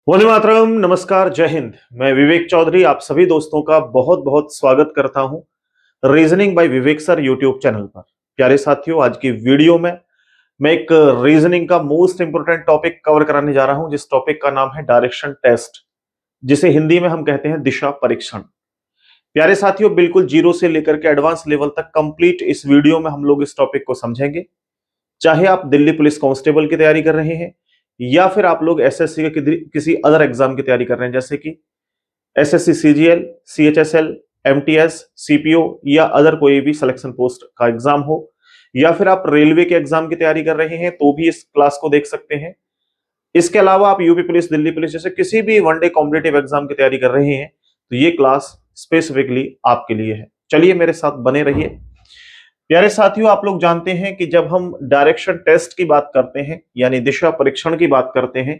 वंदे मातरम। नमस्कार, जय हिंद। मैं विवेक चौधरी आप सभी दोस्तों का बहुत बहुत स्वागत करता हूं रीजनिंग बाय विवेक सर यूट्यूब चैनल पर। प्यारे साथियों, आज की वीडियो में मैं एक रीजनिंग का मोस्ट इंपोर्टेंट टॉपिक कवर कराने जा रहा हूं, जिस टॉपिक का नाम है डायरेक्शन टेस्ट, जिसे हिंदी में हम कहते हैं दिशा परीक्षण। प्यारे साथियों, बिल्कुल जीरो से लेकर के एडवांस लेवल तक कंप्लीट इस वीडियो में हम लोग इस टॉपिक को समझेंगे। चाहे आप दिल्ली पुलिस कांस्टेबल की तैयारी कर रहे हैं या फिर आप लोग एसएससी के किसी अदर एग्जाम की तैयारी कर रहे हैं, जैसे कि SSC CGL, CHSL, MTS, CPO या अदर कोई भी सिलेक्शन पोस्ट का एग्जाम हो, या फिर आप रेलवे के एग्जाम की तैयारी कर रहे हैं तो भी इस क्लास को देख सकते हैं। इसके अलावा आप यूपी पुलिस, दिल्ली पुलिस जैसे किसी भी वनडे कॉम्पिटेटिव एग्जाम की तैयारी कर रहे हैं तो ये क्लास स्पेसिफिकली आपके लिए है। चलिए मेरे साथ बने रहिए। प्यारे साथियों, आप लोग जानते हैं कि जब हम डायरेक्शन टेस्ट की बात करते हैं यानी दिशा परीक्षण की बात करते हैं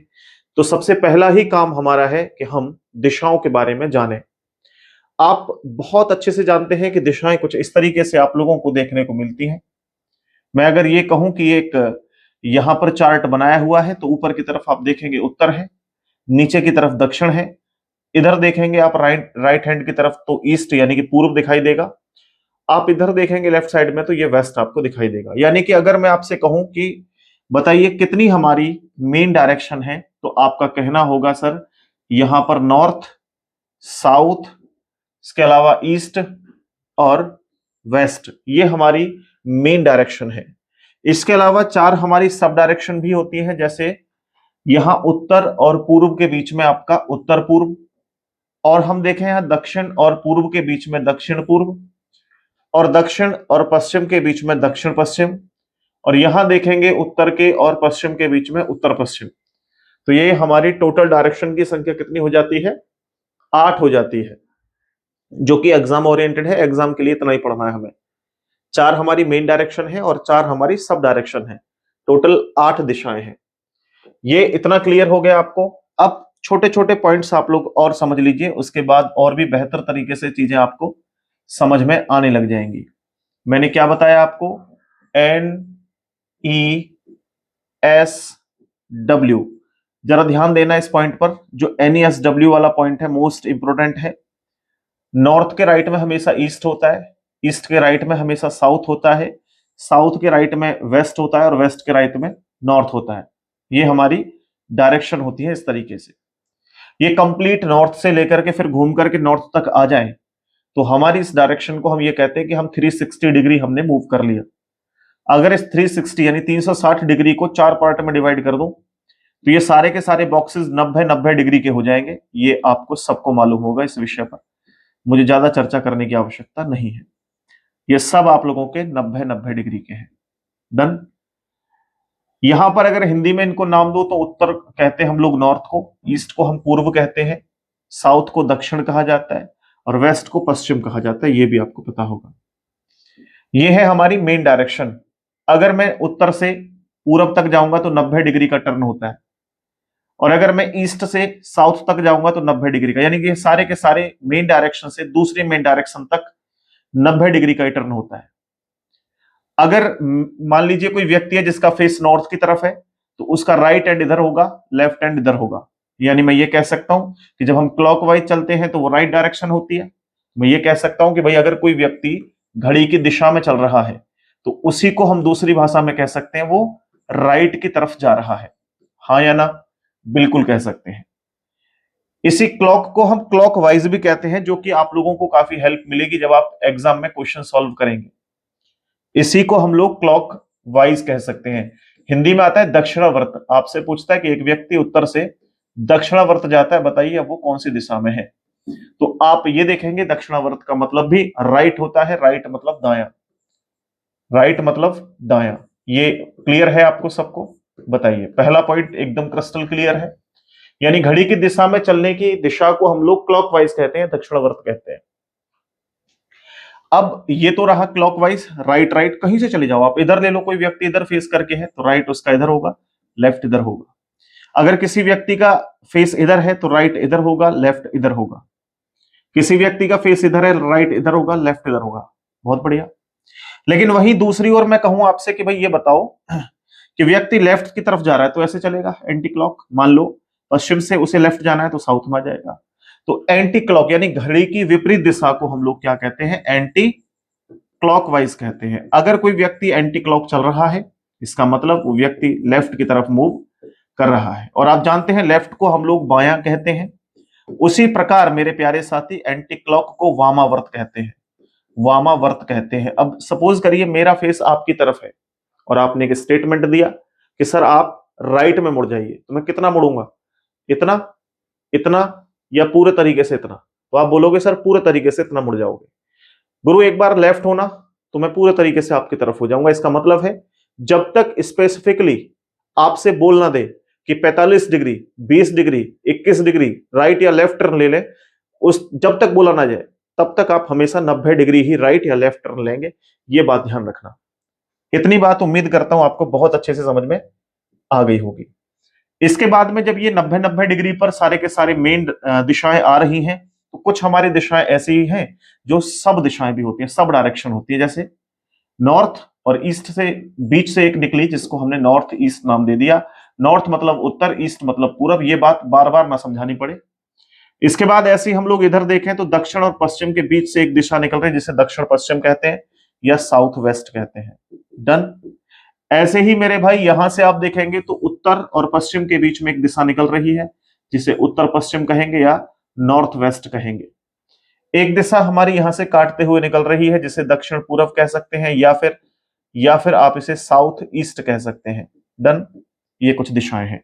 तो सबसे पहला ही काम हमारा है कि हम दिशाओं के बारे में जानें। आप बहुत अच्छे से जानते हैं कि दिशाएं कुछ इस तरीके से आप लोगों को देखने को मिलती हैं। मैं अगर ये कहूं कि एक यहां पर चार्ट बनाया हुआ है तो ऊपर की तरफ आप देखेंगे उत्तर है, नीचे की तरफ दक्षिण है, इधर देखेंगे आप राइट हैंड की तरफ तो ईस्ट यानी कि पूर्व दिखाई देगा, आप इधर देखेंगे लेफ्ट साइड में तो ये वेस्ट आपको दिखाई देगा। यानी कि अगर मैं आपसे कहूं कि बताइए कितनी हमारी मेन डायरेक्शन है तो आपका कहना होगा सर यहां पर नॉर्थ, साउथ, इसके अलावा ईस्ट और वेस्ट, ये हमारी मेन डायरेक्शन है। इसके अलावा चार हमारी सब डायरेक्शन भी होती है, जैसे यहां उत्तर और पूर्व के बीच में आपका उत्तर पूर्व, और हम देखें यहां दक्षिण और पूर्व के बीच में दक्षिण पूर्व, और दक्षिण और पश्चिम के बीच में दक्षिण पश्चिम, और यहां देखेंगे उत्तर के और पश्चिम के बीच में उत्तर पश्चिम। तो ये हमारी टोटल डायरेक्शन की संख्या कितनी हो जाती है? 8 हो जाती है, जो कि एग्जाम ओरिएंटेड है। एग्जाम के लिए इतना ही पढ़ना है हमें। चार हमारी मेन डायरेक्शन है और चार हमारी सब डायरेक्शन है। टोटल 8 दिशाएं हैं। ये इतना क्लियर हो गया आपको। अब छोटे छोटे पॉइंट्स आप लोग और समझ लीजिए, उसके बाद और भी बेहतर तरीके से चीजें आपको समझ में आने लग जाएंगी। मैंने क्या बताया आपको? एन ई एस डब्ल्यू, जरा ध्यान देना इस पॉइंट पर। जो एन ई एस डब्ल्यू वाला पॉइंट है मोस्ट इंपोर्टेंट है। नॉर्थ के राइट में हमेशा ईस्ट होता है, ईस्ट के राइट में हमेशा साउथ होता है, साउथ के राइट में वेस्ट होता है और वेस्ट के राइट में नॉर्थ होता है। ये हमारी डायरेक्शन होती है इस तरीके से। ये कंप्लीट नॉर्थ से लेकर के फिर घूम करके नॉर्थ तक आ जाए तो हमारी इस डायरेक्शन को हम ये कहते हैं कि हम 360 डिग्री हमने मूव कर लिया। अगर इस 360 यानी 360 डिग्री को 4 पार्ट में डिवाइड कर दूं तो ये सारे के सारे बॉक्सेस 90-90 डिग्री के हो जाएंगे। ये आपको सबको मालूम होगा, इस विषय पर मुझे ज्यादा चर्चा करने की आवश्यकता नहीं है। ये सब आप लोगों के 90-90 डिग्री के हैं। डन। यहां पर अगर हिंदी में इनको नाम दो तो उत्तर कहते हैं हम लोग नॉर्थ को, ईस्ट को हम पूर्व कहते हैं, साउथ को दक्षिण कहा जाता है और वेस्ट को पश्चिम कहा जाता है। ये भी आपको पता होगा। ये है हमारी मेन डायरेक्शन। अगर मैं उत्तर से पूरब तक जाऊंगा तो 90 डिग्री का टर्न होता है, और अगर मैं ईस्ट से साउथ तक जाऊंगा तो 90 डिग्री का, यानी कि सारे के सारे मेन डायरेक्शन से दूसरी मेन डायरेक्शन तक 90 डिग्री का टर्न होता है। अगर मान लीजिए कोई व्यक्ति है जिसका फेस नॉर्थ की तरफ है तो उसका राइट एंड इधर होगा, लेफ्ट एंड इधर होगा। यानी मैं ये कह सकता हूं कि जब हम क्लॉकवाइज चलते हैं तो वो राइट डायरेक्शन होती है। मैं ये कह सकता हूं कि भाई अगर कोई व्यक्ति घड़ी की दिशा में चल रहा है तो उसी को हम दूसरी भाषा में कह सकते हैं वो राइट की तरफ जा रहा है। हाँ या ना? बिल्कुल कह सकते हैं। इसी क्लॉक को हम क्लॉकवाइज भी कहते हैं, जो कि आप लोगों को काफी हेल्प मिलेगी जब आप एग्जाम में क्वेश्चन सॉल्व करेंगे। इसी को हम लोग क्लॉक वाइज कह सकते हैं। हिंदी में आता है दक्षिणावर्त। आपसे पूछता है कि एक व्यक्ति उत्तर से दक्षिणावर्त जाता है, बताइए अब वो कौन सी दिशा में है। तो आप ये देखेंगे दक्षिणावर्त का मतलब भी राइट होता है। राइट मतलब दाया, राइट मतलब दाया। ये क्लियर है आपको सबको? बताइए। पहला पॉइंट एकदम क्रिस्टल क्लियर है। यानी घड़ी की दिशा में चलने की दिशा को हम लोग क्लॉकवाइज कहते हैं, दक्षिणावर्त कहते हैं। अब ये तो रहा क्लॉकवाइज, राइट राइट। कहीं से चले जाओ आप, इधर ले लो, कोई व्यक्ति इधर फेस करके है तो राइट उसका इधर होगा, लेफ्ट इधर होगा। अगर किसी व्यक्ति का फेस इधर है तो राइट इधर होगा, लेफ्ट इधर होगा। किसी व्यक्ति का फेस इधर है, राइट इधर होगा, लेफ्ट इधर होगा। बहुत बढ़िया। लेकिन वहीं दूसरी ओर मैं कहूं आपसे कि भाई ये बताओ कि व्यक्ति लेफ्ट की तरफ जा रहा है तो ऐसे चलेगा एंटी क्लॉक। मान लो पश्चिम से उसे लेफ्ट जाना है तो साउथ में आ जाएगा। तो एंटी क्लॉक यानी घड़ी की विपरीत दिशा को हम लोग क्या कहते हैं? एंटी क्लॉकवाइज कहते हैं। अगर कोई व्यक्ति एंटी क्लॉक चल रहा है, इसका मतलब वो व्यक्ति लेफ्ट की तरफ मूव कर रहा है। और आप जानते हैं लेफ्ट को हम लोग बायां कहते हैं। उसी प्रकार मेरे प्यारे साथी एंटी क्लॉक को वामावर्त कहते हैं। वामावर्त कहते हैं। अब सपोज करिए मेरा फेस आपकी तरफ है और आपने एक स्टेटमेंट दिया कि सर आप राइट में मुड़ जाइए, तो मैं कितना मुड़ूंगा? इतना, इतना, या पूरे तरीके से इतना? तो आप बोलोगे सर पूरे तरीके से इतना मुड़ जाओगे। गुरु एक बार लेफ्ट होना तो मैं पूरे तरीके से आपकी तरफ हो जाऊंगा। इसका मतलब है जब तक स्पेसिफिकली आपसे बोल ना दे कि 45 डिग्री, 20 डिग्री, 21 डिग्री राइट या लेफ्ट टर्न ले ले, उस जब तक बोला ना जाए तब तक आप हमेशा 90 डिग्री ही राइट या लेफ्ट टर्न लेंगे। ये बात ध्यान रखना। इतनी बात उम्मीद करता हूं आपको बहुत अच्छे से समझ में आ गई होगी। इसके बाद में जब ये 90 डिग्री पर सारे के सारे मेन दिशाएं आ रही हैं, तो कुछ हमारी दिशाएं ऐसी ही हैं जो सब दिशाएं भी होती हैं, सब डायरेक्शन होती है। जैसे नॉर्थ और ईस्ट से बीच से एक निकली जिसको हमने नॉर्थ ईस्ट नाम दे दिया। नॉर्थ मतलब उत्तर, ईस्ट मतलब पूरब। ये बात बार बार ना समझानी पड़े। इसके बाद ऐसे ही हम लोग इधर देखें तो दक्षिण और पश्चिम के बीच से एक दिशा निकल रही है जिसे दक्षिण पश्चिम कहते हैं या साउथ वेस्ट कहते हैं। डन। ऐसे ही मेरे भाई यहां से आप देखेंगे तो उत्तर और पश्चिम के बीच में एक दिशा निकल रही है जिसे उत्तर पश्चिम कहेंगे या नॉर्थ वेस्ट कहेंगे। एक दिशा हमारी यहां से काटते हुए निकल रही है जिसे दक्षिण पूर्व कह सकते हैं या फिर आप इसे साउथ ईस्ट कह सकते हैं। डन। ये कुछ दिशाएं हैं।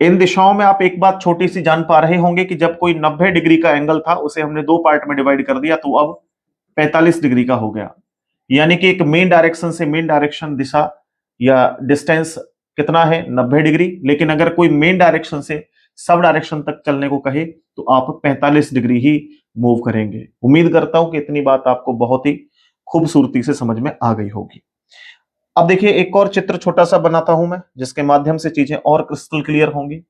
इन दिशाओं में आप एक बात छोटी सी जान पा रहे होंगे कि जब कोई 90 डिग्री का एंगल था उसे हमने दो पार्ट में डिवाइड कर दिया तो अब 45 डिग्री का हो गया। यानी कि एक मेन डायरेक्शन से मेन डायरेक्शन दिशा या डिस्टेंस कितना है? 90 डिग्री। लेकिन अगर कोई मेन डायरेक्शन से सब डायरेक्शन तक चलने को कहे तो आप 45 डिग्री ही मूव करेंगे। उम्मीद करता हूं कि इतनी बात आपको बहुत ही खूबसूरती से समझ में आ गई होगी। अब देखिए एक और चित्र छोटा सा बनाता हूं मैं जिसके माध्यम से चीजें और क्रिस्टल क्लियर होंगी।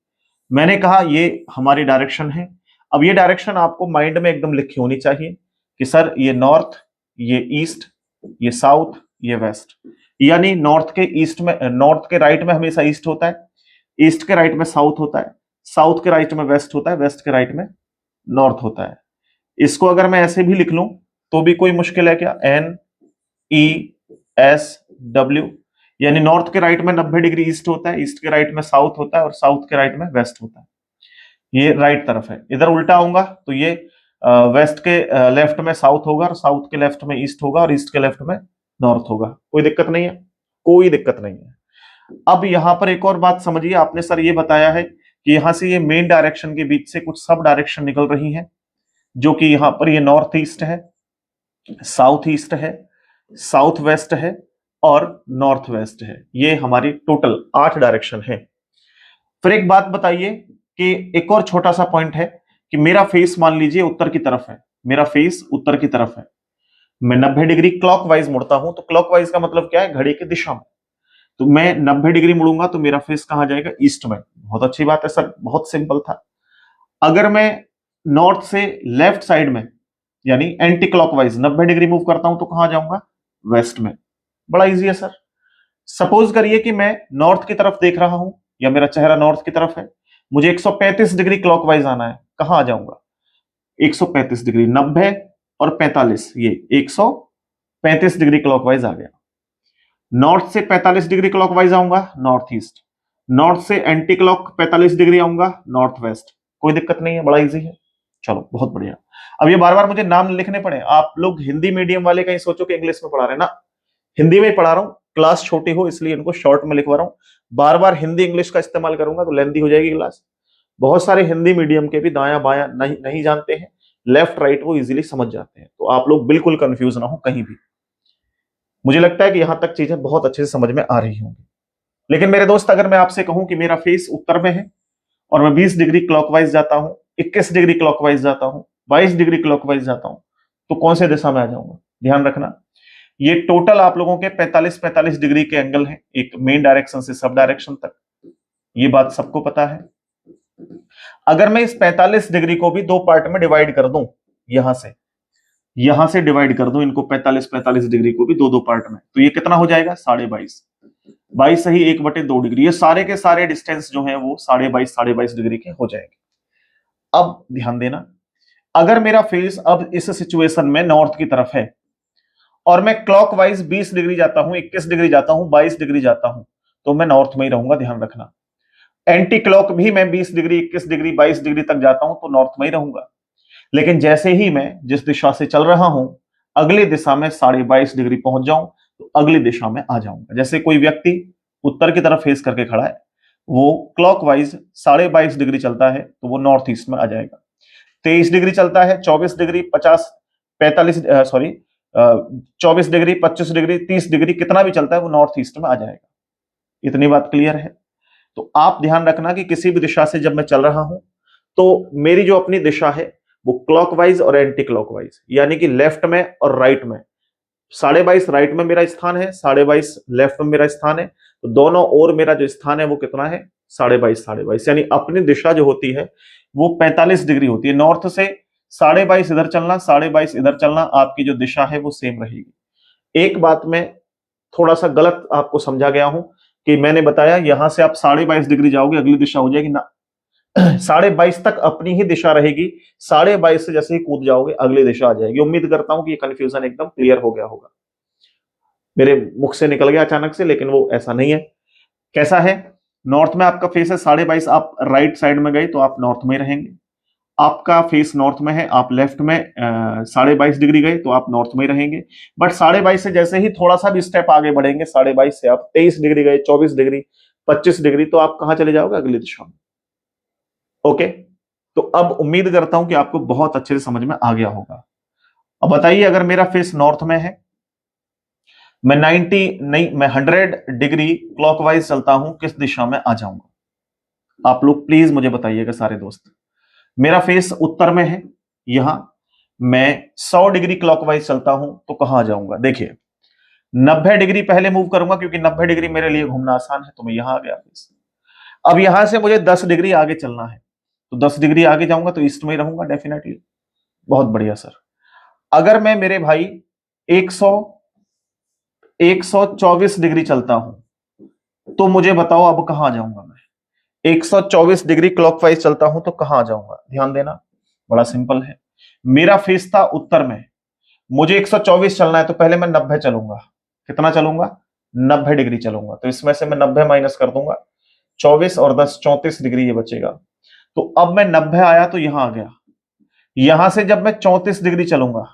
मैंने कहा ये हमारी डायरेक्शन है। अब ये डायरेक्शन आपको माइंड में एकदम लिखी होनी चाहिए कि सर ये नॉर्थ, ये ईस्ट, ये साउथ, ये वेस्ट। यानी नॉर्थ के ईस्ट में, नॉर्थ के राइट में हमेशा ईस्ट होता है, ईस्ट के राइट में साउथ होता है, साउथ के राइट में वेस्ट होता है, वेस्ट के राइट में नॉर्थ होता है। इसको अगर मैं ऐसे भी लिख लूं तो भी कोई मुश्किल है क्या? NESW। यानी नॉर्थ के राइट में 90 डिग्री ईस्ट होता है, ईस्ट के राइट में साउथ होता है और साउथ के राइट में वेस्ट होता है। ये राइट तरफ है। इधर उल्टा आऊंगा तो ये वेस्ट के लेफ्ट में साउथ होगा और साउथ के लेफ्ट में ईस्ट होगा और ईस्ट के लेफ्ट में नॉर्थ होगा। कोई दिक्कत नहीं है? कोई दिक्कत नहीं है। अब यहां पर एक और बात समझिए। आपने सर ये बताया है कि यहां से ये मेन डायरेक्शन के बीच से कुछ सब डायरेक्शन निकल रही हैं जो कि यहां पर ये नॉर्थ ईस्ट है, साउथ ईस्ट है, साउथ वेस्ट है और नॉर्थ वेस्ट है। ये हमारी टोटल 8 डायरेक्शन है। फिर एक बात बताइए कि एक और छोटा सा पॉइंट है कि मेरा फेस मान लीजिए उत्तर की तरफ है, मेरा फेस उत्तर की तरफ है, मैं 90 डिग्री क्लॉकवाइज मुड़ता हूं। तो क्लॉकवाइज का मतलब क्या है? घड़ी की दिशा में। तो मैं 90 डिग्री मुड़ूंगा तो मेरा फेस कहां जाएगा? ईस्ट में। बहुत अच्छी बात है सर, बहुत सिंपल था। अगर मैं नॉर्थ से लेफ्ट साइड में यानी एंटी क्लॉकवाइज 90 डिग्री मूव करता हूं तो कहां जाऊंगा? वेस्ट में। बड़ा इजी है सर। सपोज करिए कि मैं नॉर्थ की तरफ देख रहा हूं या मेरा चेहरा नॉर्थ की तरफ है, मुझे 135 डिग्री क्लॉकवाइज आना है। कहां आ जाऊंगा? 135 डिग्री, 90 और 45, ये 135 डिग्री क्लॉकवाइज आ गया। नॉर्थ से 45 डिग्री क्लॉकवाइज आऊंगा, नॉर्थ ईस्ट। नॉर्थ से एंटी क्लॉक 45 डिग्री आऊंगा, नॉर्थ वेस्ट। कोई दिक्कत नहीं है, बड़ा इजी है। चलो बहुत बढ़िया। अब ये बार बार मुझे नाम लिखने पड़े। आप लोग हिंदी मीडियम वाले कहीं सोचो कि इंग्लिश में पढ़ा रहे हैं ना, हिंदी में ही पढ़ा रहा हूं। क्लास छोटी हो इसलिए इनको शॉर्ट में लिखवा रहा हूं। बार बार हिंदी इंग्लिश का इस्तेमाल करूंगा तो लेंदी हो जाएगी क्लास। बहुत सारे हिंदी मीडियम के भी दाया बाया नहीं जानते हैं, लेफ्ट राइट वो इजीली समझ जाते हैं। तो आप लोग बिल्कुल कंफ्यूज ना हो कहीं भी। मुझे लगता है कि यहां तक चीजें बहुत अच्छे से समझ में आ रही होंगी। लेकिन मेरे दोस्त अगर मैं आपसे कहूं कि मेरा फेस उत्तर में है और मैं 20 डिग्री क्लॉकवाइज जाता हूं, 21 डिग्री क्लॉकवाइज जाता हूं, 22 डिग्री क्लॉकवाइज जाता हूं, तो कौन से दिशा में आ जाऊंगा? ध्यान रखना, ये टोटल आप लोगों के 45 डिग्री के एंगल हैं, एक मेन डायरेक्शन से सब डायरेक्शन तक। ये बात सबको पता है। अगर मैं इस 45 डिग्री को भी दो पार्ट में डिवाइड कर दूं, यहां से डिवाइड कर दूं इनको 45 डिग्री को भी दो पार्ट में, तो ये कितना हो जाएगा? 22.5। 22 सही 1/2 डिग्री, ये सारे के सारे डिस्टेंस जो है वो 22.5 डिग्री के हो जाएंगे। अब ध्यान देना, अगर मेरा फेस अब इस सिचुएशन में नॉर्थ की तरफ है और मैं क्लॉकवाइज 20 डिग्री जाता हूं, 21 डिग्री जाता हूं, 22 डिग्री जाता हूं, तो मैं नॉर्थ में ही रहूंगा, ध्यान रखना। एंटी क्लॉक भी मैं 20 डिग्री, 21 डिग्री, 22 डिग्री तक जाता हूं तो नॉर्थ में ही रहूंगा। लेकिन जैसे ही मैं जिस दिशा से चल रहा हूं अगली दिशा में 22.5 डिग्री पहुंच जाऊं तो अगली दिशा में आ जाऊंगा। जैसे कोई व्यक्ति उत्तर की तरफ फेस करके खड़ा है, वो क्लॉकवाइज 22.5 डिग्री चलता है तो वो नॉर्थ ईस्ट में आ जाएगा। 23 डिग्री चलता है, 24 degree, 50, 45, sorry 24 degree, 25 degree, 30 degree, कितना भी चलता है वो नॉर्थ ईस्ट में आ जाएगा। इतनी बात क्लियर है? तो आप ध्यान रखना कि किसी भी दिशा से जब मैं चल रहा हूं तो मेरी जो अपनी दिशा है वो क्लॉकवाइज और एंटी क्लॉकवाइज, यानी कि लेफ्ट में और राइट में। 22.5 राइट में मेरा स्थान है, 22.5 लेफ्ट में मेरा स्थान है, तो दोनों ओर मेरा जो स्थान है वो कितना है? 22.5, यानी अपनी दिशा जो होती है वो 45 डिग्री होती है। नॉर्थ से 22.5 इधर चलना, 22.5 इधर चलना, आपकी जो दिशा है वो सेम रहेगी। एक बात में थोड़ा सा गलत आपको समझा गया हूं कि मैंने बताया यहां से आप 22.5 डिग्री जाओगे अगली दिशा हो जाएगी ना, 22.5 तक अपनी ही दिशा रहेगी, 22.5 से जैसे ही कूद जाओगे अगली दिशा आ जाएगी। उम्मीद करता हूं कि ये कंफ्यूजन एकदम क्लियर हो गया होगा। मेरे मुख से निकल गया अचानक से, लेकिन वो ऐसा नहीं है। कैसा है? नॉर्थ में आपका फेस है 22.5, आप राइट साइड में गए तो आप नॉर्थ में रहेंगे। आपका फेस नॉर्थ में है, आप लेफ्ट में 22.5 डिग्री गए तो आप नॉर्थ में रहेंगे। बट 22.5 से जैसे ही थोड़ा सा भी स्टेप आगे बढ़ेंगे, 22.5 से आप 23 डिग्री गए, 24 डिग्री, 25 डिग्री, तो आप कहां चले जाओगे? अगली दिशा में। ओके, तो अब उम्मीद करता हूं कि आपको बहुत अच्छे से समझ में आ गया होगा। अब बताइए, अगर मेरा फेस नॉर्थ में है, मैं 90 नहीं, मैं 100 डिग्री क्लॉकवाइज चलता हूं, किस दिशा में आ जाऊंगा? आप लोग प्लीज मुझे बताइएगा सारे दोस्त। मेरा फेस उत्तर में है, यहां मैं 100 डिग्री क्लॉकवाइज चलता हूं तो कहां आ जाऊंगा? देखिए, 90 डिग्री पहले मूव करूंगा क्योंकि 90 डिग्री मेरे लिए घूमना आसान है, तो मैं यहां आ गया फेस। अब यहां से मुझे 10 डिग्री आगे चलना है, तो 10 डिग्री आगे जाऊंगा तो ईस्ट में ही रहूंगा डेफिनेटली। बहुत बढ़िया सर। अगर मैं मेरे भाई 100 124 डिग्री चलता हूं तो मुझे बताओ अब कहां आ जाऊंगा मैं? 124 डिग्री क्लॉकवाइज चलता हूं तो कहां आ जाऊंगा? ध्यान देना, बड़ा सिंपल है। मेरा फेस था उत्तर में, मुझे 124 चलना है तो पहले मैं 90 चलूंगा। कितना चलूंगा? 90 डिग्री चलूंगा। तो इसमें से मैं 90 माइनस कर दूंगा, 24 और 10 34 डिग्री ये बचेगा। तो अब मैं 90 आया तो यहां आ गया। यहां से जब मैं 34 डिग्री चलूंगा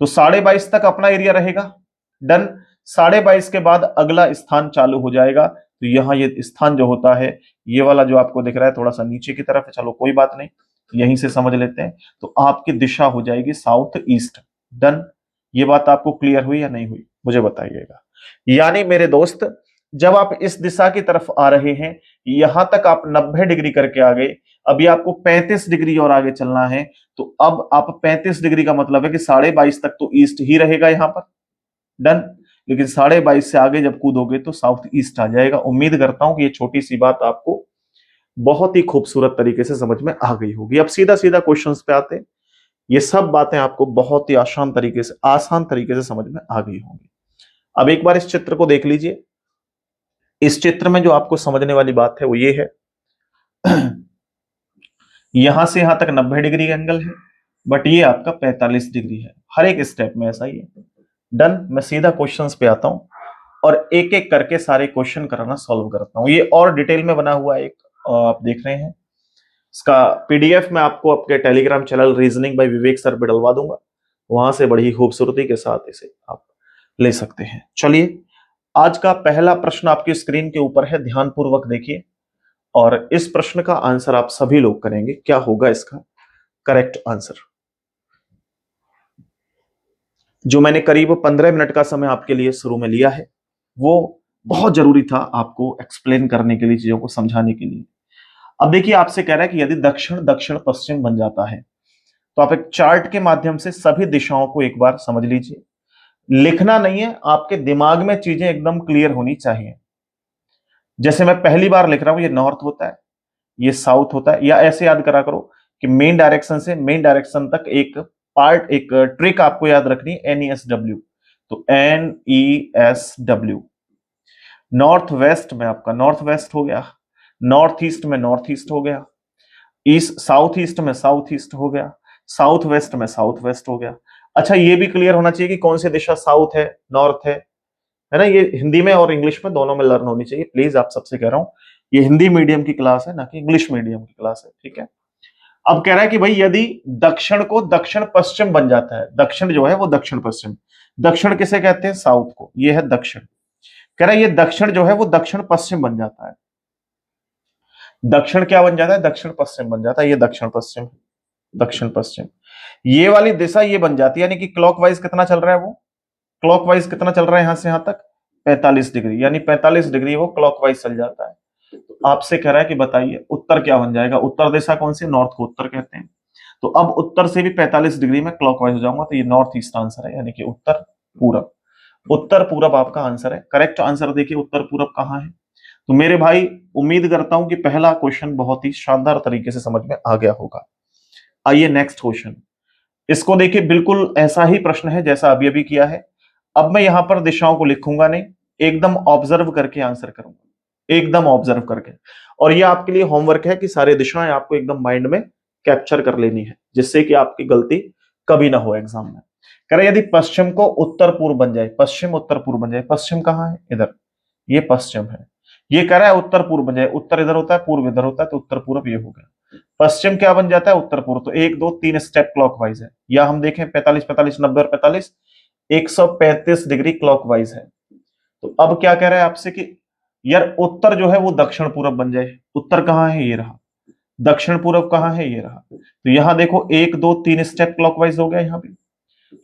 तो 22.5 तक अपना एरिया रहेगा। डन। 22.5 के बाद अगला स्थान चालू हो जाएगा, तो यहां ये स्थान जो होता है, ये वाला जो आपको दिख रहा है थोड़ा सा नीचे की तरफ है, चलो कोई बात नहीं, यहीं से समझ लेते हैं। तो आपकी दिशा हो जाएगी साउथ ईस्ट। डन। ये बात आपको क्लियर हुई या नहीं हुई, मुझे बताइएगा। यानी मेरे दोस्त, जब आप इस दिशा की तरफ आ रहे हैं, यहां तक आप 90 डिग्री करके आ गए, अभी आपको 35 डिग्री और आगे चलना है, तो अब आप 35 डिग्री का मतलब है कि 22.5 तक तो ईस्ट ही रहेगा यहां पर। डन। लेकिन 22.5 से आगे जब कूदोगे तो साउथ ईस्ट आ जाएगा। उम्मीद करता हूं कि ये छोटी सी बात आपको बहुत ही खूबसूरत तरीके से समझ में आ गई होगी। अब सीधा सीधा क्वेश्चंस पे आते हैं। ये सब बातें आपको बहुत ही आसान तरीके से समझ में आ गई होंगी। अब एक बार इस चित्र को देख लीजिए। इस चित्र में जो आपको समझने वाली बात है वो ये है, यहां से यहां तक 90 डिग्री का एंगल है, बट ये आपका 45 डिग्री है। हर एक स्टेप में ऐसा ही है। डन। मैं सीधा क्वेश्चंस पे आता हूं और एक एक करके सारे क्वेश्चन कराना सॉल्व करता हूं। ये और डिटेल में बना हुआ एक, आप देख रहे हैं, इसका पीडीएफ मैं आपको आपके टेलीग्राम चैनल रीजनिंग बाय विवेक सर पे डलवा दूंगा। वहां से बड़ी खूबसूरती के साथ इसे आप ले सकते हैं। चलिए, आज का पहला प्रश्न आपकी स्क्रीन के ऊपर है, ध्यानपूर्वक देखिए और इस प्रश्न का आंसर आप सभी लोग करेंगे। क्या होगा इसका करेक्ट आंसर? जो मैंने करीब 15 मिनट का समय आपके लिए शुरू में लिया है, वो बहुत जरूरी था आपको एक्सप्लेन करने के लिए, चीजों को समझाने के लिए। अब देखिए, आपसे कह रहा है कि यदि दक्षिण दक्षिण पश्चिम बन जाता है, तो आप एक चार्ट के माध्यम से सभी दिशाओं को एक बार समझ लीजिए। लिखना नहीं है, आपके दिमाग में चीजें एकदम क्लियर होनी चाहिए। जैसे मैं पहली बार लिख रहा हूं, ये नॉर्थ होता है, ये साउथ होता है, या ऐसे याद करा करो कि मेन डायरेक्शन से मेन डायरेक्शन तक एक ट्रिक आपको याद रखनी है, NESW। तो NESW, नॉर्थ वेस्ट में आपका नॉर्थ वेस्ट हो गया, नॉर्थ ईस्ट में नॉर्थ ईस्ट हो गया, ईस्ट साउथ ईस्ट में साउथ ईस्ट हो गया, साउथ वेस्ट में साउथ वेस्ट हो गया। अच्छा ये भी क्लियर होना चाहिए कि कौन सी दिशा साउथ है नॉर्थ है ना। ये हिंदी में और इंग्लिश में दोनों में लर्न होनी चाहिए प्लीज, आप सबसे कह रहा हूं। ये हिंदी मीडियम की क्लास है ना कि इंग्लिश मीडियम की क्लास है, ठीक है। अब कह रहा है कि भाई यदि दक्षिण को दक्षिण पश्चिम बन जाता है, दक्षिण जो है वो दक्षिण पश्चिम, दक्षिण किसे कहते हैं, साउथ को, ये है दक्षिण। कह रहा है ये दक्षिण जो है वो दक्षिण पश्चिम बन जाता है, दक्षिण क्या बन जाता है, दक्षिण पश्चिम बन जाता है, ये दक्षिण पश्चिम, दक्षिण पश्चिम। ये वाली दिशा ये बन जाती है, यानी कि क्लॉकवाइज कितना चल रहा है वो, क्लॉकवाइज कितना चल रहा है यहां से यहां तक 45 डिग्री, यानी 45 डिग्री वो क्लॉकवाइज चल जाता है। तो आपसे कह रहा है कि बताइए उत्तर क्या बन जाएगा, उत्तर दिशा कौन सी, नॉर्थ को उत्तर कहते हैं। तो अब उत्तर से भी 45 डिग्री में क्लॉकवाइज हो जाऊंगा, तो ये नॉर्थ ईस्ट आंसर है, यानी कि उत्तर पूरब। उत्तर पूरब आपका आंसर है, करेक्ट आंसर देखिए उत्तर पूरब कहां है। तो मेरे भाई उम्मीद करता हूं कि पहला क्वेश्चन बहुत ही शानदार तरीके से समझ में आ गया होगा। आइए नेक्स्ट क्वेश्चन, इसको देखिए बिल्कुल ऐसा ही प्रश्न है जैसा अभी अभी किया है। अब मैं यहां पर दिशाओं को लिखूंगा नहीं, एकदम ऑब्जर्व करके आंसर करूंगा, एकदम ऑब्जर्व करके। और ये आपके लिए होमवर्क है कि सारी दिशाएं आपको एकदम माइंड में कैप्चर कर लेनी है, जिससे कि आपकी गलती कभी ना हो एग्जाम में। कह रहे यदि पश्चिम को उत्तर पूर्व बन जाए, पश्चिम उत्तर पूर्व बन जाए, पश्चिम कहां है, इधर, ये पश्चिम है। ये कह रहा है उत्तर पूर्व बन जाए, उत्तर इधर होता है पूर्व इधर होता है, तो उत्तर पूर्व ये हो गया। पश्चिम क्या बन जाता है, उत्तर पूर्व। तो एक दो तीन स्टेप क्लॉकवाइज है, या हम देखें 45 45 90 और 45, 135 डिग्री क्लॉकवाइज है। तो अब क्या कह रहा है आपसे कि यार उत्तर जो है वो दक्षिण पूर्व बन जाए। उत्तर कहां है, ये रहा। दक्षिण पूर्व कहां है, ये रहा। तो यहां देखो एक दो तीन स्टेप क्लॉकवाइज हो गया यहां पे,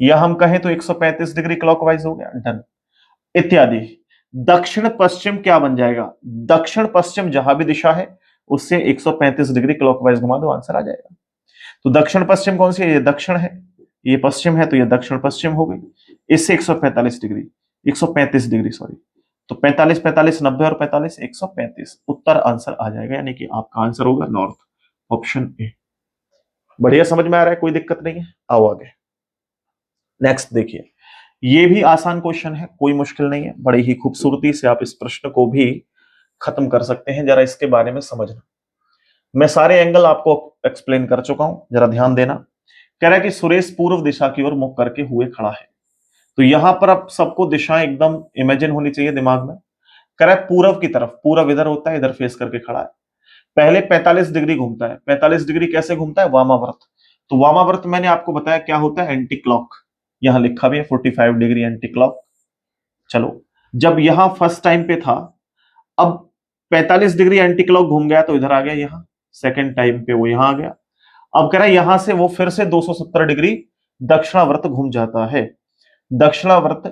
या हम कहें तो 135 डिग्री क्लॉकवाइज हो गया, डन इत्यादि। दक्षिण पश्चिम क्या बन जाएगा, दक्षिण पश्चिम जहां भी दिशा है उससे 135 डिग्री क्लॉकवाइज घुमा दो, आंसर आ जाएगा। तो दक्षिण पश्चिम कौन सी है, ये दक्षिण है, ये पश्चिम है, तो ये दक्षिण पश्चिम हो गई। इससे 145 डिग्री, 135 डिग्री सॉरी। तो 45 45 90 और 45 135, उत्तर आंसर आ जाएगा, यानी कि आपका आंसर होगा नॉर्थ, ऑप्शन ए। बढ़िया समझ में आ रहा है, कोई दिक्कत नहीं है। आओ आगे नेक्स्ट देखिए, ये भी आसान क्वेश्चन है, कोई मुश्किल नहीं है, बड़ी ही खूबसूरती से आप इस प्रश्न को भी खत्म कर सकते हैं। जरा इसके बारे में समझना, मैं सारे एंगल आपको एक्सप्लेन कर चुका हूं, जरा ध्यान देना। कह रहा है कि सुरेश पूर्व दिशा की ओर मुख करके हुए खड़ा है। तो यहां पर अब सबको दिशाएं एकदम इमेजिन होनी चाहिए दिमाग में। कह रहा है पूर्व की तरफ, पूर्व इधर होता है, इधर फेस करके खड़ा है। पहले 45 डिग्री घूमता है, 45 डिग्री कैसे घूमता है, वामावर्त। तो वामावर्त मैंने आपको बताया क्या होता है, एंटी क्लॉक, यहां लिखा भी है 45 डिग्री एंटी क्लॉक। चलो, जब यहां फर्स्ट टाइम पे था, अब 45 डिग्री एंटी क्लॉक घूम गया तो इधर आ गया, यहां सेकंड टाइम पे वो यहां आ गया। अब कह रहा है यहां से वो फिर से 270 डिग्री दक्षिणावर्त घूम जाता है। दक्षिणावर्त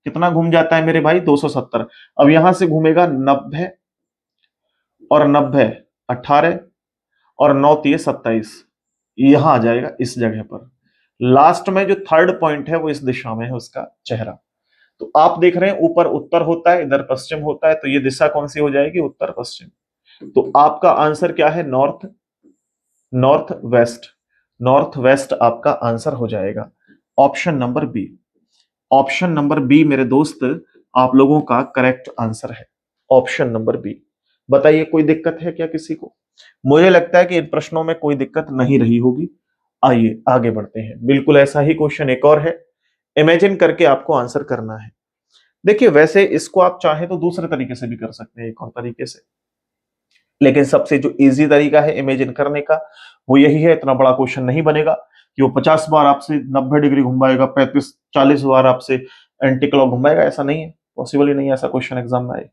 कितना घूम जाता है मेरे भाई, 270। अब यहां से घूमेगा 90 और 90 18 और 9 तिये 27, यहां आ जाएगा इस जगह पर। लास्ट में जो थर्ड पॉइंट है वो इस दिशा में है उसका चेहरा। तो आप देख रहे हैं ऊपर उत्तर होता है, इधर पश्चिम होता है, तो ये दिशा कौन सी हो जाएगी, उत्तर पश्चिम। तो आपका आंसर क्या है, north, north west, north west आपका आंसर हो जाएगा, option number B. Option number B मेरे दोस्त आप लोगों का करेक्ट आंसर है, ऑप्शन नंबर बी। बताइए कोई दिक्कत है क्या किसी को, मुझे लगता है कि इन प्रश्नों में कोई दिक्कत नहीं रही होगी। आइए आगे बढ़ते हैं, बिल्कुल ऐसा ही क्वेश्चन एक और है, इमेजिन करके आपको आंसर करना है। देखिए वैसे इसको आप चाहे तो दूसरे तरीके से भी कर सकते हैं, एक और तरीके से, लेकिन सबसे जो इजी तरीका है इमेजिन करने का वो यही है। इतना बड़ा क्वेश्चन नहीं बनेगा कि वो 50 बार आपसे 90 डिग्री घुमाएगा, 35 40 बार आपसे एंटी क्लॉक घुमाएगा, ऐसा नहीं है, पॉसिबल ही नहीं है ऐसा क्वेश्चन एग्जाम में आए।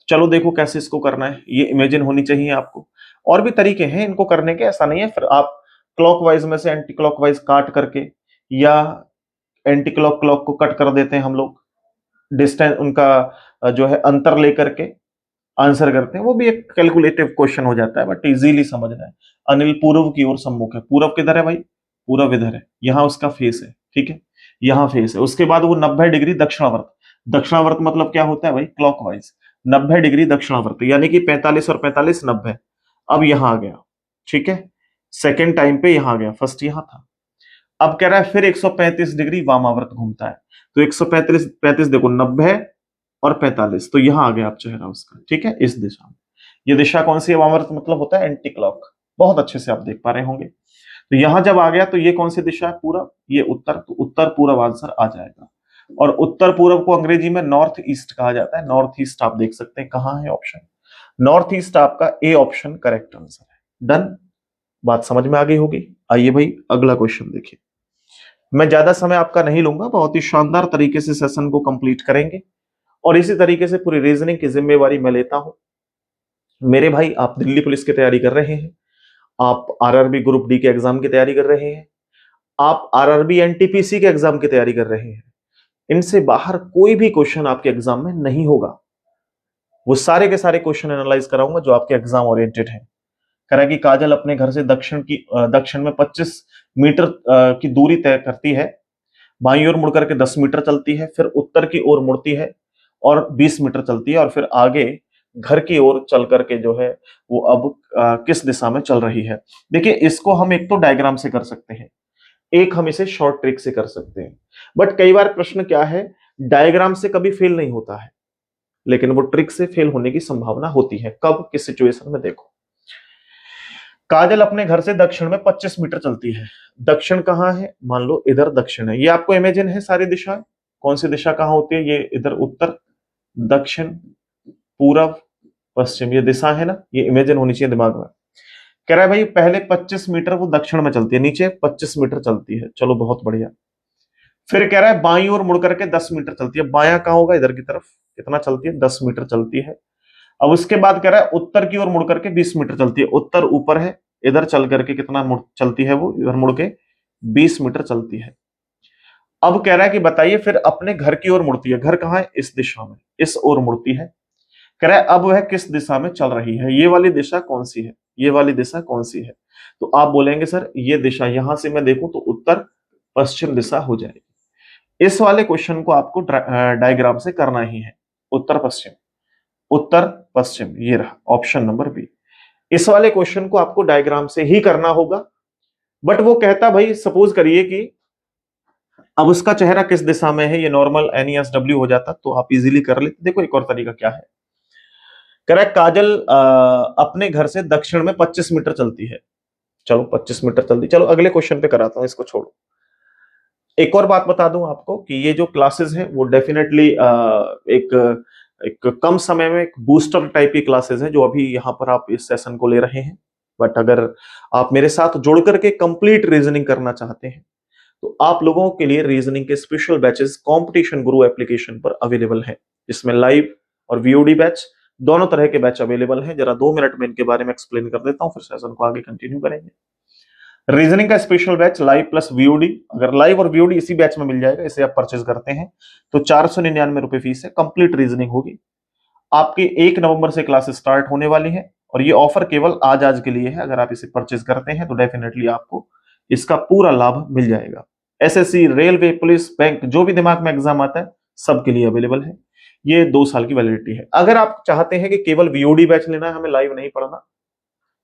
चलो देखो कैसे इसको करना है, ये इमेजिन होनी चाहिए आपको। और भी तरीके हैं इनको करने के, ऐसा नहीं है फिर आप क्लॉकवाइज में से एंटी क्लॉकवाइज काट करके, या एंटी क्लॉक क्लॉक को कट कर देते हैं हम लोग, डिस्टेंस उनका जो है अंतर लेकर के आंसर करते हैं, वो भी एक कैलकुलेटिव क्वेश्चन हो जाता है, बट इजीली समझना है। अनिल पूर्व की ओर सम्मुख है, पूर्व किधर है भाई, पूर्व इधर है, यहां उसका फेस है, ठीक है, यहां फेस है। उसके बाद वो 90 डिग्री दक्षिणावर्त, दक्षिणावर्त मतलब क्या होता है भाई, क्लॉकवाइज, 90 डिग्री दक्षिणावर्त, यानी कि 45 और 45 90। अब यहां आ गया, ठीक है, सेकेंड टाइम पे यहां आ गया, फर्स्ट यहां था। अब कह रहा है फिर 135 डिग्री वामावर्त घूमता है। तो 135 35 देखो 90 और 45, तो यहां आ गया आप चेहरा उसका, ठीक है, इस दिशा में। ये दिशा कौन सी है, वामावर्त मतलब होता है एंटी क्लॉक, बहुत अच्छे से आप देख पा रहे होंगे। तो यहां जब आ गया तो ये कौन सी दिशा है, पूरब, ये उत्तर, तो उत्तर पूरब आंसर आ जाएगा। और उत्तर पूरब को अंग्रेजी में नॉर्थ ईस्ट कहा जाता है। नॉर्थ ईस्ट आप देख सकते हैं कहां है ऑप्शन, नॉर्थ ईस्ट आपका ए ऑप्शन करेक्ट आंसर है। डन, बात समझ में आ गई होगी। आइए भाई अगला क्वेश्चन देखिए। मैं ज्यादा समय आपका नहीं लूंगा, बहुत ही शानदार तरीके से सेशन को कंप्लीट करेंगे और इसी तरीके से पूरी रीजनिंग की जिम्मेवारी मैं लेता हूं। मेरे भाई आप दिल्ली पुलिस की तैयारी कर रहे हैं, आप आरआरबी ग्रुप डी के एग्जाम की तैयारी कर रहे हैं, आप आरआरबी एनटीपीसी के एग्जाम की तैयारी कर रहे हैं, इनसे बाहर कोई भी क्वेश्चन आपके एग्जाम में नहीं होगा। वो सारे के सारे क्वेश्चन एनालाइज कराऊंगा जो आपके एग्जाम ओरिएंटेड है। कह रहा है कि काजल अपने घर से दक्षिण में 25 मीटर की दूरी तय करती है, बाईं ओर मुड़कर के 10 मीटर चलती है, फिर उत्तर की ओर मुड़ती है और 20 मीटर चलती है, और फिर आगे घर की ओर चल करके जो है वो अब किस दिशा में चल रही है। देखिए इसको हम एक तो डायग्राम से कर सकते हैं, एक हम इसे शॉर्ट ट्रिक से कर सकते हैं। बट कई बार प्रश्न क्या है, डायग्राम से कभी फेल नहीं होता है, लेकिन वो ट्रिक से फेल होने की संभावना होती है। कब, किस सिचुएशन में, देखो काजल अपने घर से दक्षिण में 25 मीटर चलती है। दक्षिण कहां है, मान लो इधर दक्षिण है, ये आपको इमेजिन है सारी दिशाएं, कौन सी दिशा कहां होती है, ये इधर उत्तर, दक्षिण, पूरब, पश्चिम, ये दिशा है ना, ये इमेजिन होनी चाहिए दिमाग में। कह रहा है भाई पहले 25 मीटर वो दक्षिण में चलती है, नीचे 25 मीटर चलती है, चलो बहुत बढ़िया। फिर कह रहा है बाईं ओर मुड़ करके 10 मीटर चलती है, बायां कहां होगा, इधर की तरफ, कितना चलती है, 10 मीटर चलती है। अब उसके बाद कह रहा है उत्तर की ओर मुड़ करके 20 मीटर चलती है, उत्तर ऊपर है, इधर चल करके कितना मुड़ चलती है वो, इधर मुड़ के 20 मीटर चलती है। अब कह रहा है कि बताइए फिर अपने घर की ओर मुड़ती है, घर कहां है, इस दिशा में, इस ओर मुड़ती है। कह रहा है अब वह किस दिशा में चल रही है, ये वाली दिशा कौन सी है, ये वाली दिशा कौन सी है। तो आप बोलेंगे सर ये दिशा, यहां से मैं देखूं तो उत्तर पश्चिम दिशा हो जाएगी। इस वाले क्वेश्चन को आपको डायग्राम से करना ही है, उत्तर पश्चिम, उत्तर पश्चिम, ये रहा ऑप्शन नंबर बी। इस वाले क्वेश्चन को आपको डायग्राम से ही करना होगा। बट वो कहता भाई सपोज करिए कि अब उसका चेहरा किस दिशा में है, ये नॉर्मल NESW हो जाता तो आप इजीली कर लेते। देखो एक और तरीका क्या है, कह रहा है काजल अपने घर से दक्षिण में 25 मीटर चलती है, चलो 25 मीटर चलती, चलो अगले क्वेश्चन पे कराता हूं, इसको छोड़ो। एक और बात बता दूं आपको कि ये जो क्लासेस हैं वो डेफिनेटली एक एक कम समय में एक बूस्टर टाइप की क्लासेस है जो अभी यहाँ पर आप इस सेशन को ले रहे हैं। बट अगर आप मेरे साथ जुड़ करके कंप्लीट रीजनिंग करना चाहते हैं तो आप लोगों के लिए रीजनिंग के स्पेशल बैचेस कंपटीशन गुरु एप्लीकेशन पर अवेलेबल हैं, जिसमें लाइव और VOD बैच दोनों तरह के बैच अवेलेबल हैं। जरा 2 मिनट में इनके बारे में एक्सप्लेन कर देता हूं, फिर सेशन को आगे कंटिन्यू करेंगे। रीजनिंग का special batch live plus VOD, अगर लाइव और VOD इसी बैच में मिल जाएगा, इसे आप परचेज करते हैं तो 499 रुपए फीस है, कंप्लीट रीजनिंग होगी। आपकी 1 नवंबर से क्लासेस स्टार्ट होने वाली है और ये ऑफर केवल आज के लिए है। अगर आप इसे परचेज करते हैं तो डेफिनेटली आपको इसका पूरा लाभ मिल जाएगा। SSC, रेलवे, पुलिस, बैंक, जो भी दिमाग में एग्जाम आता है सबके लिए अवेलेबल है। ये 2 साल की वैलिडिटी है। अगर आप चाहते हैं कि केवल VOD बैच लेना है, हमें लाइव नहीं पढ़ना,